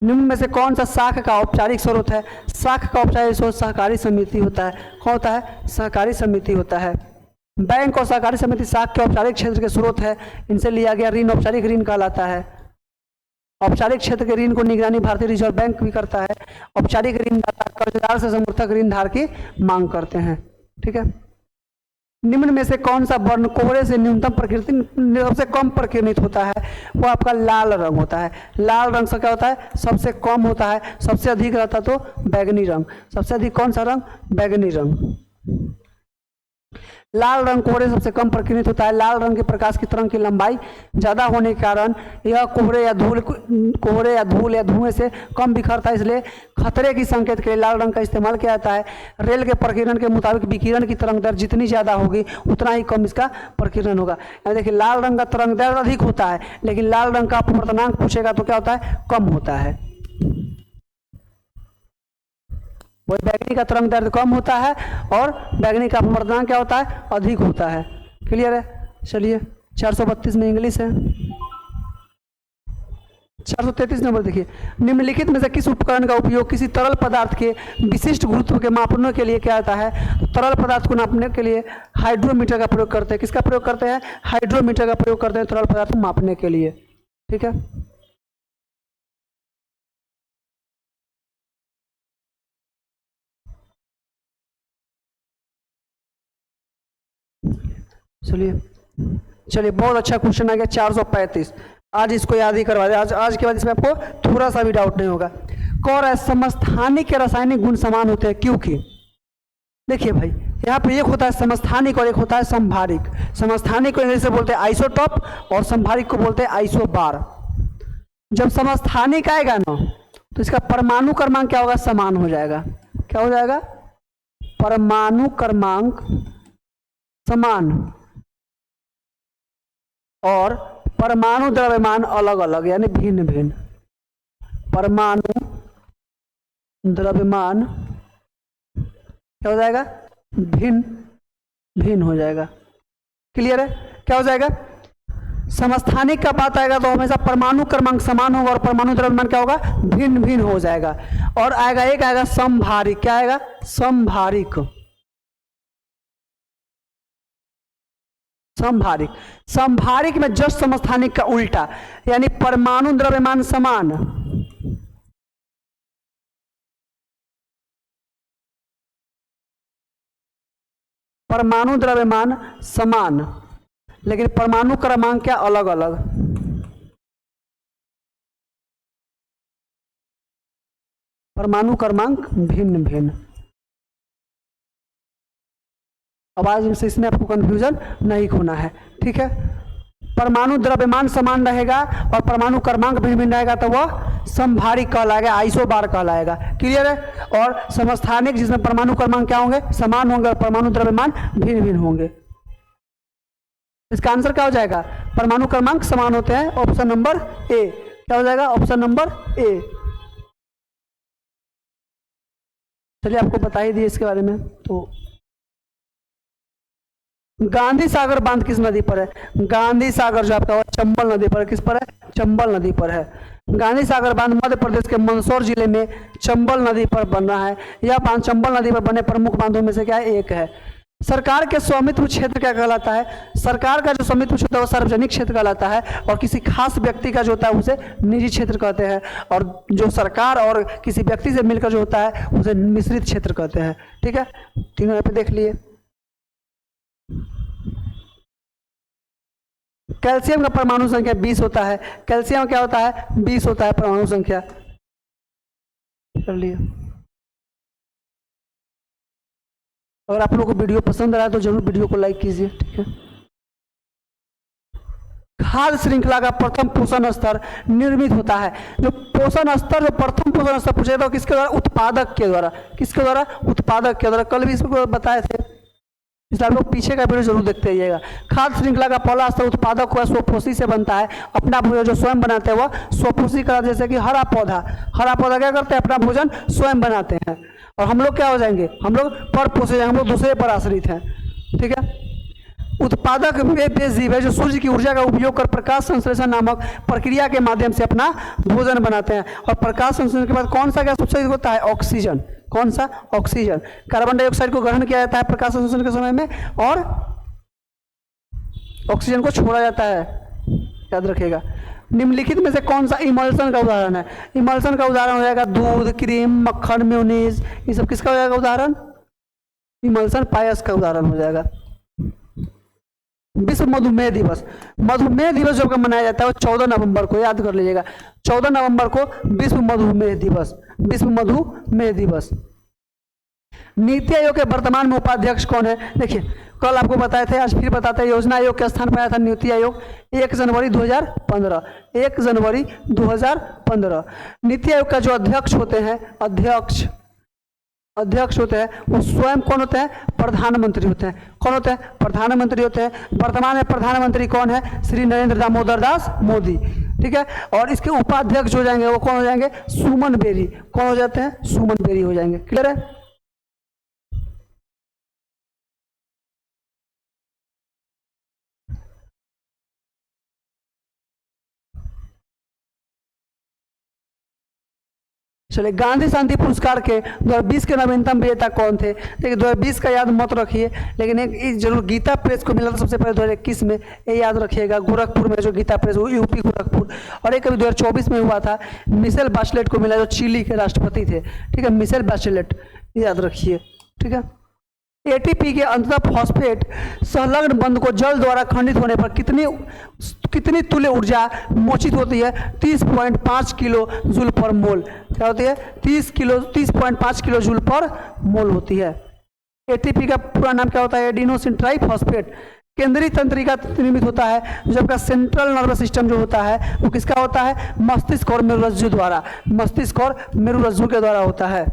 निम्न में से कौन सा शाख का औपचारिक स्रोत है। शाख का औपचारिक स्रोत सहकारी समिति होता है। कौन होता है, सहकारी समिति होता है। बैंक और सहकारी समिति शाख के औपचारिक क्षेत्र के स्रोत है। इनसे लिया गया ऋण औपचारिक ऋण कहलाता है। औपचारिक क्षेत्र के ऋण को निगरानी भारतीय रिजर्व बैंक भी करता है। औपचारिक ऋणदाता कर्जदार से समर्थक ऋणधारक की मांग करते हैं। ठीक है, निम्न में से कौन सा वर्ण कोहरे से न्यूनतम प्रकृति सबसे कम प्रकीर्णित होता है, वो आपका लाल रंग होता है। लाल रंग से क्या होता है, सबसे कम होता है। सबसे अधिक रहता तो बैगनी रंग। सबसे अधिक कौन सा रंग, बैगनी रंग। लाल रंग कोहरे सबसे कम प्रकीर्णित होता है। लाल रंग के प्रकाश की तरंग की लंबाई ज़्यादा होने के कारण यह कोहरे या धूल या धुएं से कम बिखरता है, इसलिए खतरे की संकेत के लिए लाल रंग का इस्तेमाल किया जाता है। रेल के प्रकीर्णन के मुताबिक विकिरण की तरंग दर जितनी ज़्यादा होगी उतना ही कम इसका प्रकीर्णन होगा। यानी देखिए लाल रंग का तरंग दर अधिक होता है, लेकिन लाल रंग का अपवर्तनांक पूछेगा तो क्या होता है, कम होता है। वही बैगनी का तरंग दैर्ध्य कम होता है और बैगनी का अपवर्तनांक क्या होता है, अधिक होता है। क्लियर है। चलिए 432 में इंग्लिश है। 433 नंबर देखिए, निम्नलिखित में से किस उपकरण का उपयोग किसी तरल पदार्थ के विशिष्ट गुरुत्व के मापने के लिए किया जाता है। तो तरल पदार्थ को नापने के लिए हाइड्रोमीटर का प्रयोग करते हैं। किसका प्रयोग करते हैं, हाइड्रोमीटर का प्रयोग करते हैं तरल पदार्थ को मापने के लिए। ठीक है, चलिए बहुत अच्छा क्वेश्चन आ गया 435। आज इसको याद ही करवा दे। आज के बाद इसमें आपको थोड़ा सा भी डाउट नहीं होगा। कौन समस्थानिक के रासायनिक गुण समान होते हैं, क्योंकि देखिए भाई, यहाँ पे एक होता है समस्थानिक और एक होता है समभारिक। समस्थानिक को इंग्लिश से बोलते हैं आइसोटॉप और समभारिक को बोलते हैं आइसोबार। जब समस्थानिक आएगा ना तो इसका परमाणु क्रमांक क्या होगा, समान हो जाएगा। क्या हो जाएगा, परमाणु क्रमांक समान और परमाणु द्रव्यमान अलग अलग यानी भिन्न भिन्न। परमाणु द्रव्यमान क्या हो जाएगा, भिन्न भिन्न हो जाएगा। क्लियर है, क्या हो जाएगा, समस्थानिक का बात आएगा तो हमेशा परमाणु क्रमांक समान होगा और परमाणु द्रव्यमान क्या होगा, भिन्न भिन्न हो जाएगा। और आएगा एक आएगा समभारिक। क्या आएगा, समभारिक। समभारिक, समभारिक में जस्ट समस्थानिक का उल्टा, यानी परमाणु द्रव्यमान समान, परमाणु द्रव्यमान समान लेकिन परमाणु क्रमांक क्या अलग अलग। परमाणु क्रमांक भिन्न भिन्न। अब आज इसमें आपको कंफ्यूजन नहीं होना है, ठीक है। परमाणु द्रव्यमान समान रहेगा और परमाणु क्रमांक भिन्न भिन्न रहेगा तो वह समभारिक कहलाएगा, आइसोबार कहलाएगा। क्लियर है। और समस्थानिक जिसमें परमाणु क्रमांक क्या होंगे, समान होंगे और परमाणु द्रव्यमान भिन्न भिन्न होंगे। इसका आंसर क्या हो जाएगा, परमाणु क्रमांक समान होते हैं, ऑप्शन नंबर ए। क्या हो जाएगा, ऑप्शन नंबर ए। चलिए आपको बता ही दिए इसके बारे में। तो गांधी सागर बांध किस नदी पर है, गांधी सागर जो आपका चंबल नदी पर है। किस पर है, चंबल नदी पर है। गांधी सागर बांध मध्य प्रदेश के मंदसौर जिले में चंबल नदी पर बन रहा है। यह बांध चंबल नदी पर बने प्रमुख बांधों में से क्या है, एक है। सरकार के स्वामित्व क्षेत्र क्या कहलाता है, सरकार का जो स्वामित्व क्षेत्र है वो सार्वजनिक क्षेत्र कहलाता है और किसी खास व्यक्ति का जो होता है उसे निजी क्षेत्र कहते हैं। और जो सरकार और किसी व्यक्ति से मिलकर जो होता है उसे मिश्रित क्षेत्र कहते हैं। ठीक है, तीनों यहाँ पे देख लिए। कैल्शियम का परमाणु संख्या 20 होता है। कैल्शियम क्या होता है, 20 होता है परमाणु संख्या। कर लिए। अगर आप लोगों को वीडियो पसंद आया तो जरूर वीडियो को लाइक कीजिए। ठीक है। खाद्य श्रृंखला का प्रथम पोषण स्तर निर्मित होता है। जो पोषण स्तर, जो प्रथम पोषण स्तर पूछे तो किसके द्वारा, उत्पादक के द्वारा। किसके द्वारा, उत्पादक के द्वारा। कल भी इसको बताए थे, इसलिए आप लोग पीछे का वीडियो जरूर देखते रहिएगा। खाद्य श्रृंखला का पहला स्तर उत्पादक हुआ स्वपोषी से बनता है। अपना भोजन जो स्वयं बनाते हैं वह स्वपोषी का, जैसे कि हरा पौधा। हरा पौधा क्या करते हैं, अपना भोजन स्वयं बनाते हैं। और हम लोग क्या हो जाएंगे, हम लोग पर पोषे जाएंगे, हम लोग दूसरे पर आश्रित हैं। ठीक है। उत्पादक वे जीव है जो सूर्य की ऊर्जा का उपयोग कर प्रकाश संश्लेषण नामक प्रक्रिया के माध्यम से अपना भोजन बनाते हैं। और प्रकाश संश्लेषण के बाद कौन सा गैस उत्सर्जित होता है, ऑक्सीजन। कौन सा, ऑक्सीजन। कार्बन डाइऑक्साइड को ग्रहण किया जाता है प्रकाश संश्लेषण के समय में और ऑक्सीजन को छोड़ा जाता है, याद रखिएगा। निम्नलिखित में से कौन सा इमल्सन का उदाहरण है। इमल्सन का उदाहरण हो जाएगा दूध, क्रीम, मक्खन, मेयोनीज। ये सब किसका हो जाएगा उदाहरण, इमल्सन पायस का उदाहरण हो जाएगा। विश्व मधुमेह दिवस, मधुमेह दिवस जो मनाया जाता है वो 14 नवंबर को, याद कर लीजिएगा। 14 नवंबर को विश्व मधुमेह दिवस, विश्व मधुमेह दिवस। नीति आयोग के वर्तमान में उपाध्यक्ष कौन है। देखिए कल आपको बताए थे, आज फिर बताते हैं। योजना आयोग के स्थान पर आया था नीति आयोग 1 जनवरी 2015, 1 जनवरी 2015। नीति आयोग का जो अध्यक्ष होते हैं, अध्यक्ष होते हैं वो स्वयं कौन होते हैं, प्रधानमंत्री होते हैं। कौन होते हैं, प्रधानमंत्री होते हैं। वर्तमान में प्रधानमंत्री कौन है, श्री नरेंद्र दामोदर दास मोदी। ठीक है। और इसके उपाध्यक्ष हो जाएंगे वो कौन हो जाएंगे, सुमन बेरी। कौन हो जाते हैं, सुमन बेरी हो जाएंगे। क्लियर है। चलिए, गांधी शांति पुरस्कार के 2020 के नवीनतम विजेता कौन थे। देखिए 2020 का याद मत रखिए, लेकिन एक जरूर गीता प्रेस को मिला था सबसे पहले 2021 में, ये याद रखिएगा। गोरखपुर में जो गीता प्रेस, वो यूपी गोरखपुर। और एक अभी 2024 में हुआ था, मिशेल बाचलेट को मिला जो चिली के राष्ट्रपति थे। ठीक है, मिशेल बाचलेट, याद रखिए। ठीक है। एटीपी के अंततः फॉस्फेट संलग्न बंध को जल द्वारा खंडित होने पर कितनी तुल्य ऊर्जा मोचित होती है, 30.5 किलो जूल पर मोल। क्या होती है, 30.5 किलो जूल पर मोल होती है। एटीपी का पूरा नाम क्या होता है? Adenosine triphosphate. केंद्रीय तंत्रिका निर्मित होता है जबकि सेंट्रल नर्वस सिस्टम जो होता है वो किसका होता है? मस्तिष्क और मेरुरज्जु द्वारा, मस्तिष्क और मेरुरज्जु के द्वारा होता है।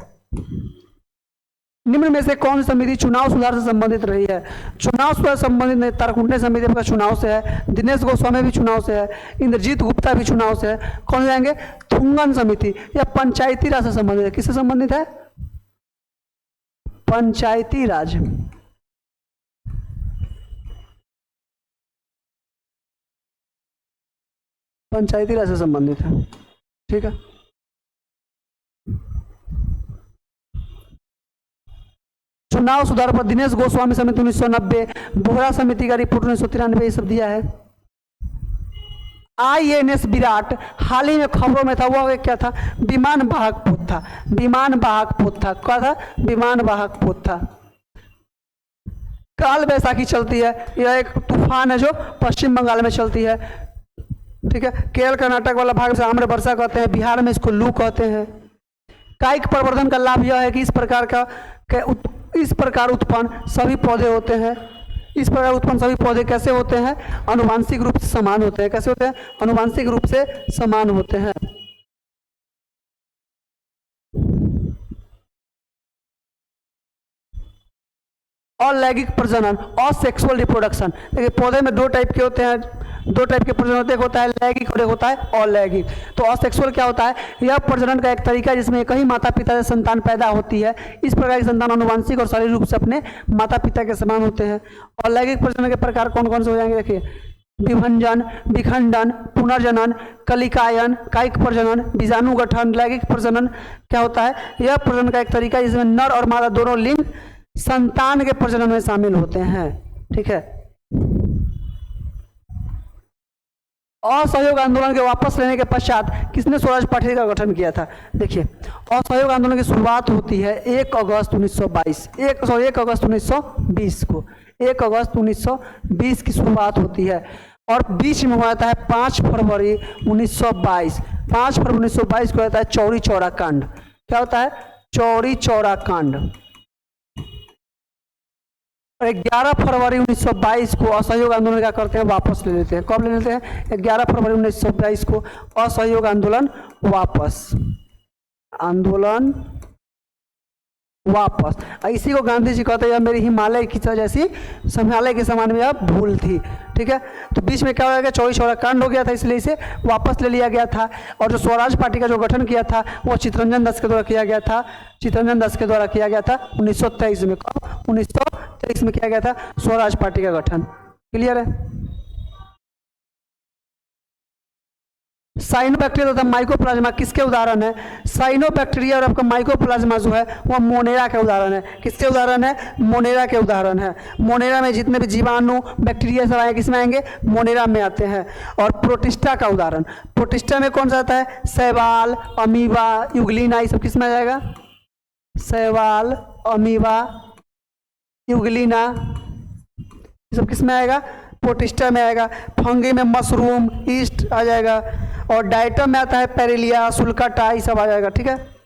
निम्न में से कौन सी समिति चुनाव सुधार से संबंधित रही है? चुनाव सुधार से संबंधित नहीं, तारकुंडे समिति आपका चुनाव से है, दिनेश गोस्वामी भी चुनाव से है, इंद्रजीत गुप्ता भी चुनाव से है। कौन जाएंगे? थुंगन समिति। या पंचायती राज से संबंधित है। किससे संबंधित है? पंचायती राज। पंचायती राज से संबंधित है। ठीक है। चुनाव सुधार पर दिनेश गोस्वामी समिति 1990, बोहरा समिति का रिपोर्ट 1993, ये सब दिया है। INS विराट हाल ही में खबरों में था, वो क्या था? विमान वाहक पोत था। विमान वाहक पोत था। क्या था? विमान वाहक पोत था। काल बैसाखी चलती है, यह एक तूफान है जो पश्चिम बंगाल में चलती है। ठीक है। केरल कर्नाटक वाला भाग से आम्र वर्षा कहते हैं, बिहार में इसको लू कहते हैं। कायिक प्रवर्धन का लाभ यह है कि इस प्रकार उत्पन्न सभी पौधे होते हैं। इस प्रकार उत्पन्न सभी पौधे कैसे होते हैं? आनुवांशिक रूप से समान होते हैं। कैसे होते हैं? आनुवांशिक रूप से समान होते हैं। अलैंगिक प्रजनन और सेक्सुअल रिप्रोडक्शन। देखिए पौधे में दो टाइप के होते हैं, दो टाइप के प्रजनन होते हैं, एक होता है लैंगिक और एक होता है अलैंगिक। तो असेक्सुअल क्या होता है? यह प्रजनन का एक तरीका है जिसमें एक ही माता पिता से संतान पैदा होती है। इस प्रकार की संतान आनुवांशिक और शारीरिक रूप से अपने माता पिता के समान होते हैं। अलैंगिक प्रजनन के प्रकार कौन कौन से हो जाएंगे? देखिए विभंजन, विखंडन, पुनर्जनन, कलिकायन, कायिक प्रजनन, बीजाणु गठन। लैंगिक प्रजनन क्या होता है? यह प्रजनन का एक तरीका है जिसमें नर और मादा दोनों लिंग संतान के प्रजनन में शामिल होते हैं। ठीक है। असहयोग आंदोलन के वापस लेने के पश्चात किसने स्वराज पार्टी का गठन किया था? देखिए असहयोग आंदोलन की शुरुआत होती है 1 अगस्त 1922 1 अगस्त 1920 को। 1 अगस्त 1920 की शुरुआत होती है और बीच में हो जाता है 5 फरवरी 1922। 5 फरवरी 1922 को होता है चौरी चौरा कांड। क्या होता है? चौरी चौरा कांड। 11 फरवरी 1922 को असहयोग आंदोलन क्या करते हैं? वापस ले लेते हैं। कब ले लेते हैं? 11 फरवरी 1922 को असहयोग आंदोलन वापस। इसी को गांधी जी कहते हैं मेरी हिमालय की जैसी हिमालय के समान में यह भूल थी। ठीक है। तो बीच में क्या हो गया? चौरी चौरा कांड हो गया था, इसलिए इसे वापस ले लिया गया था। और जो स्वराज पार्टी का जो गठन किया था वो चित्तरंजन दास के द्वारा किया गया था। चित्तरंजन दास के द्वारा किया गया था 1923 में। कब? 1923 में किया गया था स्वराज पार्टी का गठन। क्लियर है? साइनोबैक्टीरिया तथा माइकोप्लाज्मा किसके उदाहरण है? साइनोबैक्टीरिया और आपका माइकोप्लाज्मा जो है वह मोनेरा के उदाहरण है। किसके उदाहरण है? मोनेरा के उदाहरण है। मोनेरा में जितने भी जीवाणु बैक्टीरिया सब आए किसमें आएंगे? मोनेरा में आते हैं। और प्रोटिस्टा का उदाहरण, प्रोटिस्टा में कौन सा आता है? शैवाल, अमीबा, यूग्लिना, ये सब किसमें आ जाएगा? शैवाल, अमीबा, यूग्लिना, ये सब किसमें आएगा? प्रोटिस्टा में आएगा। फंगी में मशरूम, ईस्ट आ जाएगा। और डाइटम में आता है पेरेलिया, सुल्काटा, ये सब आ जाएगा। ठीक है।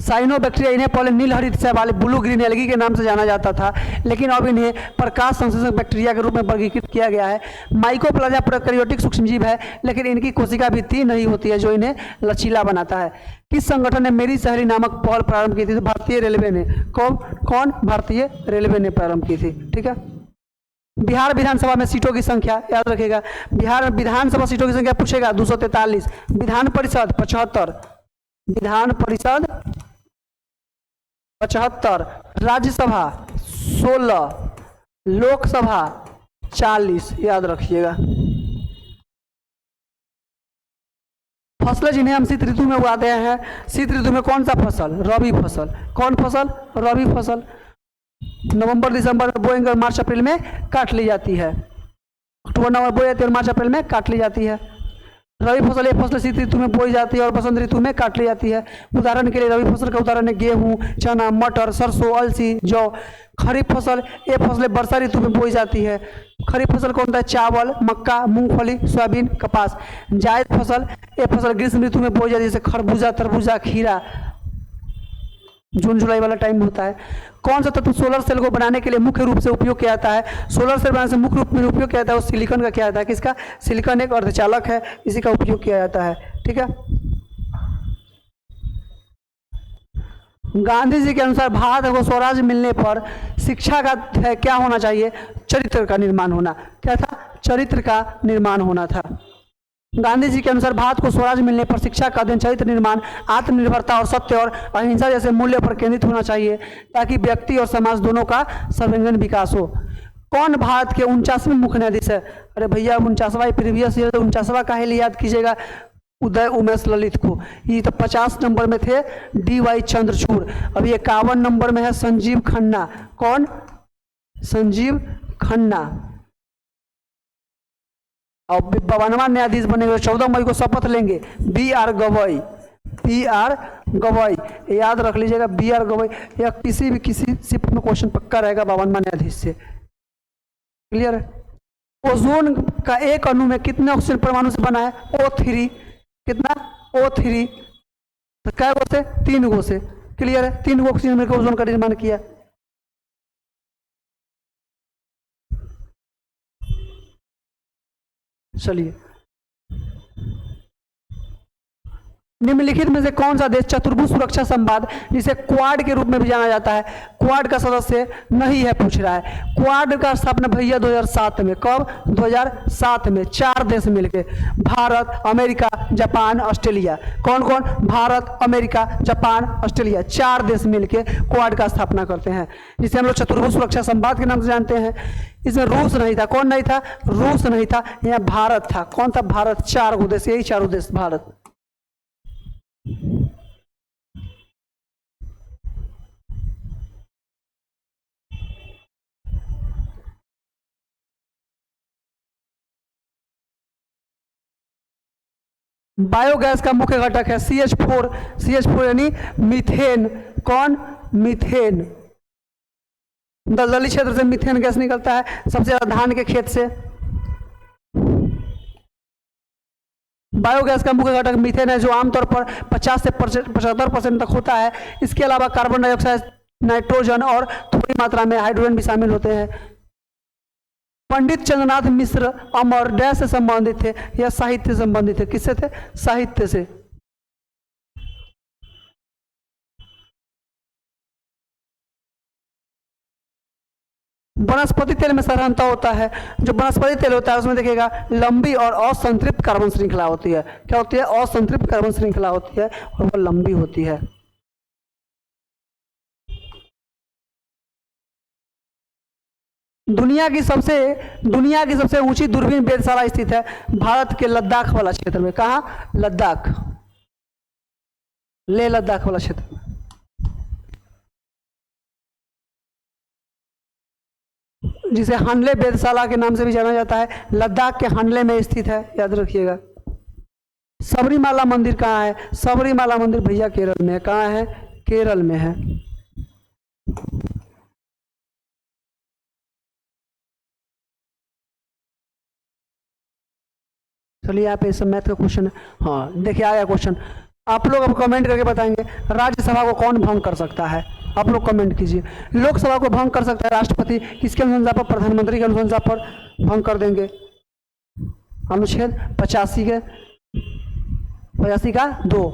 साइनोबैक्टीरिया इन्हें पहले नीलहरित शैवाल ब्लू ग्रीन एल्गी के नाम से जाना जाता था, लेकिन अब इन्हें प्रकाश संश्लेषक बैक्टीरिया के रूप में वर्गीकृत किया गया है। माइकोप्लाज्मा प्रोकैरियोटिक सूक्ष्मजीव है, लेकिन इनकी कोशिका भित्ति नहीं होती है जो इन्हें लचीला बनाता है। किस संगठन ने मेरी शहरी नामक पहल प्रारंभ की थी? तो भारतीय रेलवे ने। कौन? भारतीय रेलवे ने प्रारंभ की थी। ठीक है। बिहार विधानसभा में सीटों की संख्या याद रखिएगा। बिहार विधानसभा सीटों की संख्या पूछेगा 243, विधान परिषद 75, विधान परिषद 75, राज्यसभा 16, लोकसभा 40, याद रखिएगा। फसलें जिन्हें हम शीत ऋतु में उगाते हैं, शीत ऋतु में कौन सा फसल? रबी फसल। कौन फसल? रबी फसल। नवंबर दिसंबर में बोएंगे और मार्च अप्रैल में काट ली जाती है। अक्टूबर नवंबर बोई जाती है और मार्च अप्रैल में काट ली जाती है। रबी फसल, ये फसल शीत ऋतु में बोई जाती है और बसंत ऋतु में काट ली जाती है। उदाहरण के लिए रबी फसल का उदाहरण है गेहूँ, चना, मटर, सरसों, अलसी, जौ। खरीफ फसल, ये फसलें वर्षा ऋतु में बोई जाती है। खरीफ फसल कौन होता है? चावल, मक्का, मूंगफली, सोयाबीन, कपास। जायद फसल, ये फसल ग्रीष्म ऋतु में बोई जाती है, जैसे खरबूजा, तरबूजा, खीरा, जून जुलाई वाला टाइम होता है। कौन सा तत्व सोलर सेल को बनाने के लिए मुख्य रूप से उपयोग किया जाता है? सोलर सेल बनाने से मुख्य रूप में उपयोग किया जाता है वो सिलिकॉन का किया जाता है। किसका? सिलिकॉन एक अर्धचालक है, इसी का उपयोग किया जाता है। ठीक है। गांधी जी के अनुसार भारत को स्वराज मिलने पर शिक्षा का क्या होना चाहिए? चरित्र का निर्माण होना। क्या था? चरित्र का निर्माण होना था। गांधी जी के अनुसार भारत को स्वराज मिलने पर शिक्षा का अध्ययन, चरित्र निर्माण, आत्मनिर्भरता और सत्य और अहिंसा जैसे मूल्यों पर केंद्रित होना चाहिए ताकि व्यक्ति और समाज दोनों का सर्वांगीण विकास हो। कौन भारत के 49वें मुख्य न्यायाधीश है? अरे भैया 49वां प्रीवियस ईयर, तो 49वां काहे लिए याद कीजिएगा? उदय उमेश ललित को। ये तो 50 नंबर में थे DY चंद्रचूड़। अभी 51 नंबर में है संजीव खन्ना। कौन? संजीव खन्ना। और 52वां न्यायाधीश बनेंगे 14 मई को शपथ लेंगे BR गवई। BR गवई याद रख लीजिएगा, BR गवई। या किसी शिफ्ट में क्वेश्चन पक्का रहेगा 52वां न्यायाधीश से। क्लियर है? ओजोन का एक अणु में कितने ऑक्सीजन परमाणु से बना है? O3। कितना? O3। तो कै गो से? 3 गो से। क्लियर है? 3 गो ऑक्सीजन मिलकर ओजोन का निर्माण किया। चलिए, निम्नलिखित में से कौन सा देश चतुर्भुज सुरक्षा संवाद, जिसे क्वाड के रूप में भी जाना जाता है, क्वाड का सदस्य नहीं है? पूछ रहा है। क्वाड का स्थापना भैया 2007 में। कब? 2007 में। 4 देश मिलके, भारत, अमेरिका, जापान, ऑस्ट्रेलिया। कौन कौन? Bharat, America, Japan, Australia. 4 देश मिलके क्वाड का स्थापना करते हैं, जिसे हम लोग चतुर्भुज सुरक्षा संवाद के नाम से जानते हैं। इसमें रूस नहीं था। कौन नहीं था? रूस नहीं था, यहाँ भारत था। कौन था? भारत। 4 देश, यही 4 देश भारत। बायोगैस का मुख्य घटक है CH4। CH4 यानी मीथेन। कौन? मीथेन। दलदली क्षेत्र से मीथेन गैस निकलता है, सबसे ज्यादा धान के खेत से। बायोगैस का मुख्य घटक मीथेन है, जो आमतौर पर 50 से 75% तक होता है। इसके अलावा कार्बन डाइऑक्साइड, नाइट्रोजन और थोड़ी मात्रा में हाइड्रोजन भी शामिल होते हैं। पंडित चंद्रनाथ मिश्र अमर डैश से संबंधित थे या साहित्य से संबंधित थे? किससे थे? साहित्य से। वनस्पति तेल में साधारणता होता है, जो वनस्पति तेल होता है उसमें देखिएगा लंबी और असंतृप्त कार्बन श्रृंखला होती है। क्या होती है? असंतृप्त कार्बन श्रृंखला होती है और वो लंबी होती है। दुनिया की सबसे ऊंची दूरबीन वेधशाला स्थित है भारत के लद्दाख वाला क्षेत्र में। कहाँ? लद्दाख, लेह लद्दाख वाला क्षेत्र में। जिसे हानले वेधशाला के नाम से भी जाना जाता है, लद्दाख के हानले में स्थित है, याद रखिएगा। सबरीमाला मंदिर कहाँ है? सबरीमाला मंदिर भैया केरल में है। कहाँ है? केरल में है। चलिए यहाँ पे सब मैथ का क्वेश्चन है। हाँ देखिए आया क्वेश्चन, आप लोग अब कमेंट करके बताएंगे राज्यसभा को कौन भंग कर सकता है? आप लोग कमेंट कीजिए। लोकसभा को भंग कर सकता है राष्ट्रपति, किसके अनुशंसा पर? प्रधानमंत्री के अनुशंसा पर भंग कर देंगे। अनुच्छेद 85 का 2।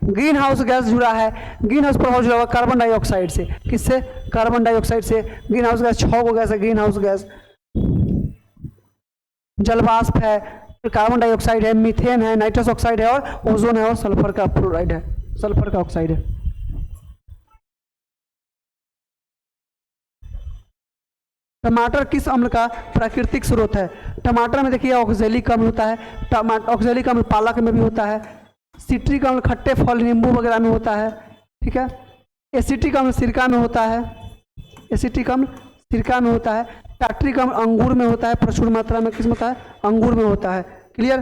ग्रीन हाउस गैस जुड़ा है, ग्रीन हाउस प्रभाव जुड़ा हुआ कार्बन डाइऑक्साइड से। किससे? कार्बन डाइऑक्साइड से। ग्रीन हाउस गैस 6 गो गैस है। ग्रीन हाउस गैस जलवाष्प है, कार्बन डाइऑक्साइड है, मीथेन है, नाइट्रस ऑक्साइड है और ओजोन है और सल्फर का फ्लोराइड है, सल्फर का ऑक्साइड है। टमाटर किस अम्ल का प्राकृतिक स्रोत है? टमाटर में देखिए ऑक्जेलिक अम्ल होता है। ऑक्जेलिक अम्ल पालक में भी होता है। सिट्रिक अम्ल खट्टे फल नींबू वगैरह में होता है। ठीक है। एसिटिक अम्ल सिरका में होता है। एसिटिक अम्ल सिरका में होता है। टार्ट्रिक अम्ल अंगूर में होता है प्रचुर मात्रा में। किस में होता है? अंगूर में होता है। क्लियर।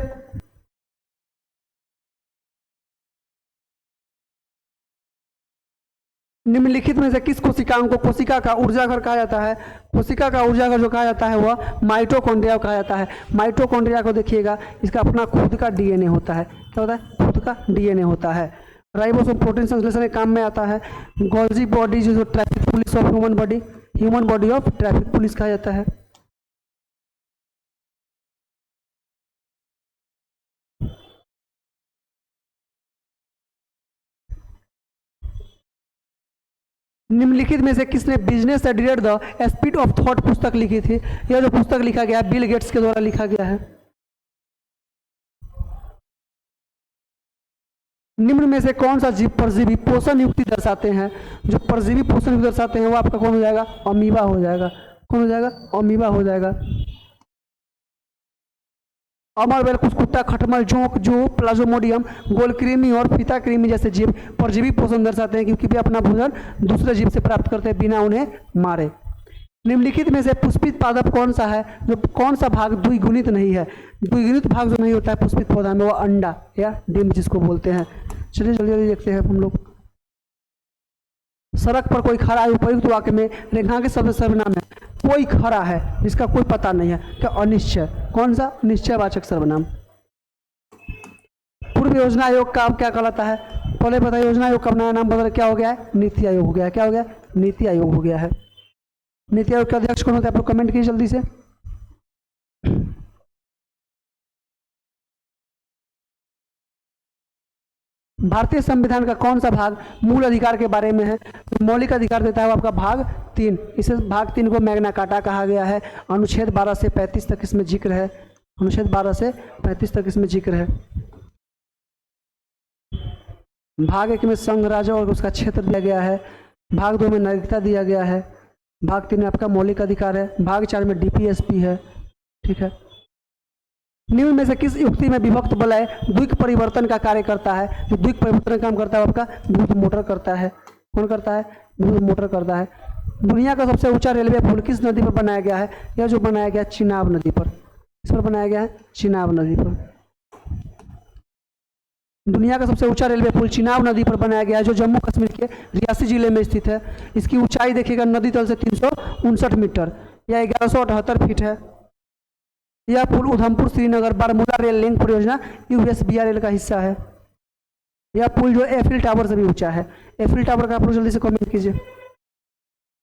निम्नलिखित में से किस कोशिकाओं को कोशिका का ऊर्जाघर कहा जाता है? कोशिका का ऊर्जाघर जो कहा जाता है वह माइटोकॉन्ड्रिया कहा जाता है। माइटोकॉन्ड्रिया को देखिएगा, इसका अपना खुद का डीएनए होता है। क्या होता है? खुद का डीएनए होता है। राइबोसोम प्रोटीन संश्लेषण के काम में आता है। गोल्जी बॉडी जो traffic police of human body of traffic police कहा जाता है। निम्नलिखित में से किसने business at the speed of thought पुस्तक लिखी थी? यह जो पुस्तक लिखा गया है बिल गेट्स के द्वारा लिखा गया है। निम्न में से कौन सा जीव परजीवी पोषण युक्ति दर्शाते हैं? जो परजीवी पोषण युक्ति दर्शाते हैं वो आपका कौन हो जाएगा? अमीबा हो जाएगा। कौन हो जाएगा? अमीबा हो जाएगा। अमरबेल, कुस्कुट्टा, खटमल, जोंक, जो प्लाज्मोडियम, गोलकृमि और फीता कृमि जैसे जीव परजीवी पोषण दर्शाते हैं क्योंकि वे अपना भोजन दूसरे जीव से प्राप्त करते हैं बिना उन्हें मारे। निम्नलिखित में से पुष्पित पादप कौन सा है जो कौन सा भाग द्विगुणित नहीं है? द्विगुणित भाग जो नहीं होता है पुष्पित पौधा में वो अंडा या डिम्ब जिसको बोलते हैं। चलिए जल्दी जल्दी देखते हैं हम लोग। सड़क पर कोई खड़ा है, उपयुक्त वाक्य में रेखांकित शब्द सर्वनाम है। कोई खड़ा है जिसका कोई पता नहीं है, क्या? अनिश्चय। कौन सा? निश्चयवाचक सर्वनाम। पूर्व योजना आयोग का क्या कहलाता है? पहले पता, योजना आयोग का नया नाम बदल क्या हो गया है? नीति आयोग हो गया है। क्या हो गया? नीति आयोग हो गया है। नीति आयोग के अध्यक्ष कौन होता है? आप लोग कमेंट कीजिए जल्दी से। भारतीय संविधान का कौन सा भाग मूल अधिकार के बारे में है? तो मौलिक अधिकार देता है वो आपका भाग 3। इसे भाग 3 को मैग्ना कार्टा कहा गया है। अनुच्छेद 12 से 35 तक इसमें जिक्र है। अनुच्छेद 12 से 35 तक इसमें जिक्र है। भाग 1 में संघ राज्य और उसका क्षेत्र दिया गया है। भाग 2 में नागरिकता दिया गया है। भाग 3 में आपका मौलिक अधिकार है। भाग 4 में डीपीएसपी है। ठीक है। निम्न में से किस युक्ति में विभक्त वलय द्विक परिवर्तन का कार्य करता है? जो द्विक परिवर्तन का काम करता है आपका विद्युत मोटर करता है। कौन करता है? विद्युत मोटर करता है। दुनिया का सबसे ऊंचा रेलवे पुल किस नदी पर बनाया गया है? यह जो बनाया गया चिनाब नदी पर। इस पर बनाया गया है चिनाब नदी पर। दुनिया का सबसे ऊंचा रेलवे पुल चिनाब नदी पर बनाया गया है जो जम्मू कश्मीर के रियासी जिले में स्थित है। इसकी ऊंचाई देखिएगा नदी तल से 359 मीटर या 1178 फीट है। यह पुल उधमपुर श्रीनगर बारमूला रेल लिंक परियोजना यूएसबीआरएल का हिस्सा है। यह पुल जो एफिल टावर से भी ऊंचा है। एफिल टावर का आप लोग जल्दी से कमेंट कीजिए।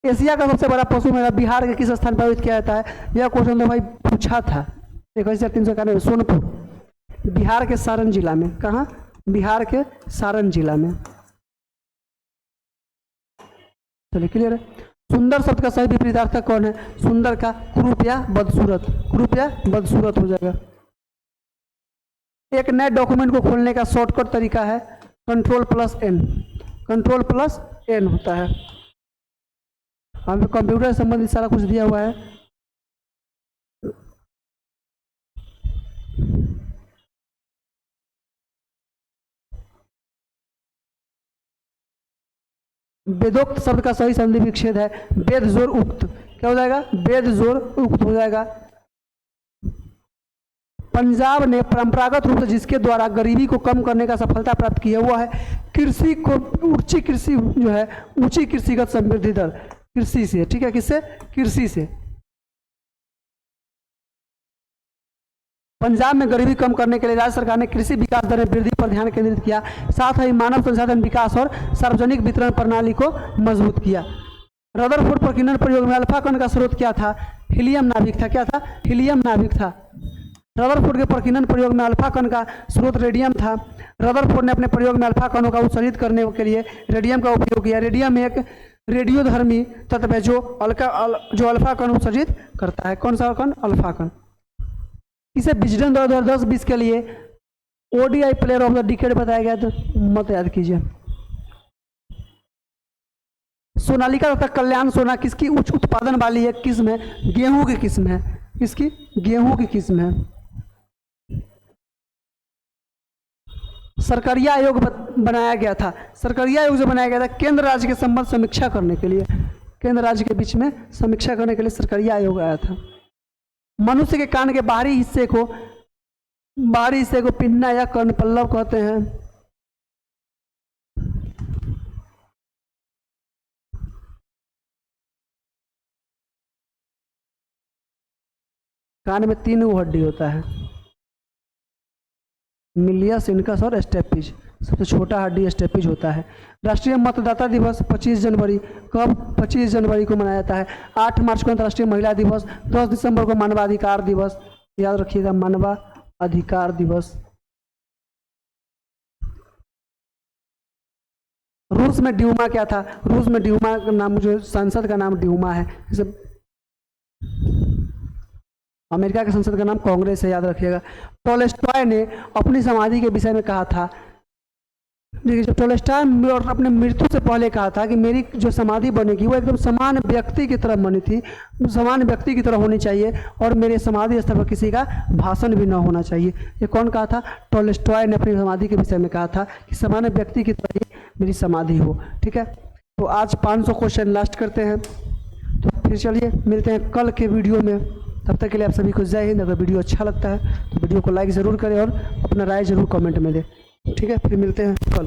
एशिया का सबसे बड़ा पशु मेला बिहार के किस स्थान पर आयोजित किया जाता है? यह क्वेश्चन तो भाई पूछा था 21,391 सोनपुर, बिहार के सारण जिला में। कहाँ? बिहार के सारण जिला में। चलिए क्लियर है। सुंदर शब्द का सही विपरीतार्थक कौन है? सुंदर का कुरूप या बदसूरत। कुरूप या बदसूरत हो जाएगा। एक नए डॉक्यूमेंट को खोलने का शॉर्टकट तरीका है Ctrl+N। Ctrl+N होता है। हमें कंप्यूटर से संबंधित सारा कुछ दिया हुआ है। वेदोक्त शब्द का सही संधि विच्छेद है वेद जोर उक्त। क्या हो जाएगा? वेद जोर उक्त हो जाएगा। पंजाब ने परंपरागत रूप से जिसके द्वारा गरीबी को कम करने का सफलता प्राप्त की है वो है कृषि को ऊंची कृषि जो है ऊंची कृषिगत समृद्धि दर। कृषि से। ठीक है। किससे? कृषि से। पंजाब में गरीबी कम करने के लिए राज्य सरकार ने कृषि विकास दर में वृद्धि पर ध्यान केंद्रित किया। साथ ही मानव संसाधन विकास और सार्वजनिक वितरण प्रणाली को मजबूत किया। रदरफोर्ड प्रकीर्णन प्रयोग में अल्फा कण का स्रोत क्या था? हीलियम नाभिक था। क्या था? हीलियम नाभिक था। रदरफोर्ड के प्रकीर्णन प्रयोग में अल्फा कण का स्रोत रेडियम था। रदरफोर्ड ने अपने प्रयोग में अल्फा कणों का उत्सर्जित करने के लिए रेडियम का उपयोग किया। रेडियम एक रेडियोधर्मी तत्व है जो अल्फा कण उत्सर्जित करता है। कौन सा कण? अल्फा कण। इसे विजडन 2010-20 के लिए ODI player of the decade बताया गया। तो मत याद कीजिए। सोनालिका तथा कल्याण सोना किसकी उच्च उत्पादन वाली एक किस्म है? गेहूं की किस्म है। किसकी? गेहूं की किस्म है। सरकारिया आयोग बनाया गया था। सरकारिया आयोग जो बनाया गया था केंद्र राज्य के संबंध समीक्षा करने के लिए। केंद्र राज्य के बीच में समीक्षा करने के लिए सरकारिया आयोग आया था। मनुष्य के कान के बाहरी हिस्से को बाहरी हिस्से को पिन्ना या कर्णपल्लव कहते हैं। कान में 3 गो हड्डी होता है, मिलियस, इनकस और स्टेपिज। सबसे छोटा हड्डी स्टेपिज होता है। राष्ट्रीय मतदाता दिवस 25 जनवरी, कब? 25 जनवरी को मनाया जाता है। 8 मार्च को अंतर्राष्ट्रीय महिला दिवस, 10 दिसंबर को मानवाधिकार दिवस, याद रखिएगा मानवाधिकार दिवस। रूस में ड्यूमा क्या था? रूस में ड्यूमा का नाम, जो संसद का नाम ड्यूमा है। जैसे अमेरिका के संसद का नाम कांग्रेस है, याद रखिएगा। टोल्स्टॉय ने अपनी समाधि के विषय में कहा था, देखिए जब टोल्स्टॉय अपने मृत्यु से पहले कहा था कि मेरी जो समाधि बनेगी वो एकदम समान व्यक्ति की तरह बनी थी, समान व्यक्ति की तरह होनी चाहिए, और मेरे समाधि स्थल पर किसी का भाषण भी ना होना चाहिए। ये कौन कहा था? टोल्स्टॉय ने अपनी समाधि के विषय में कहा था कि समान व्यक्ति की तरह ही मेरी समाधि हो। ठीक है, तो आज 500 क्वेश्चन लास्ट करते हैं, तो फिर चलिए मिलते हैं कल के वीडियो में। तब तक के लिए आप सभी को जय हिंद। अगर वीडियो अच्छा लगता है तो वीडियो को लाइक ज़रूर करें और अपना राय ज़रूर कमेंट में दें। ठीक है, फिर मिलते हैं कल।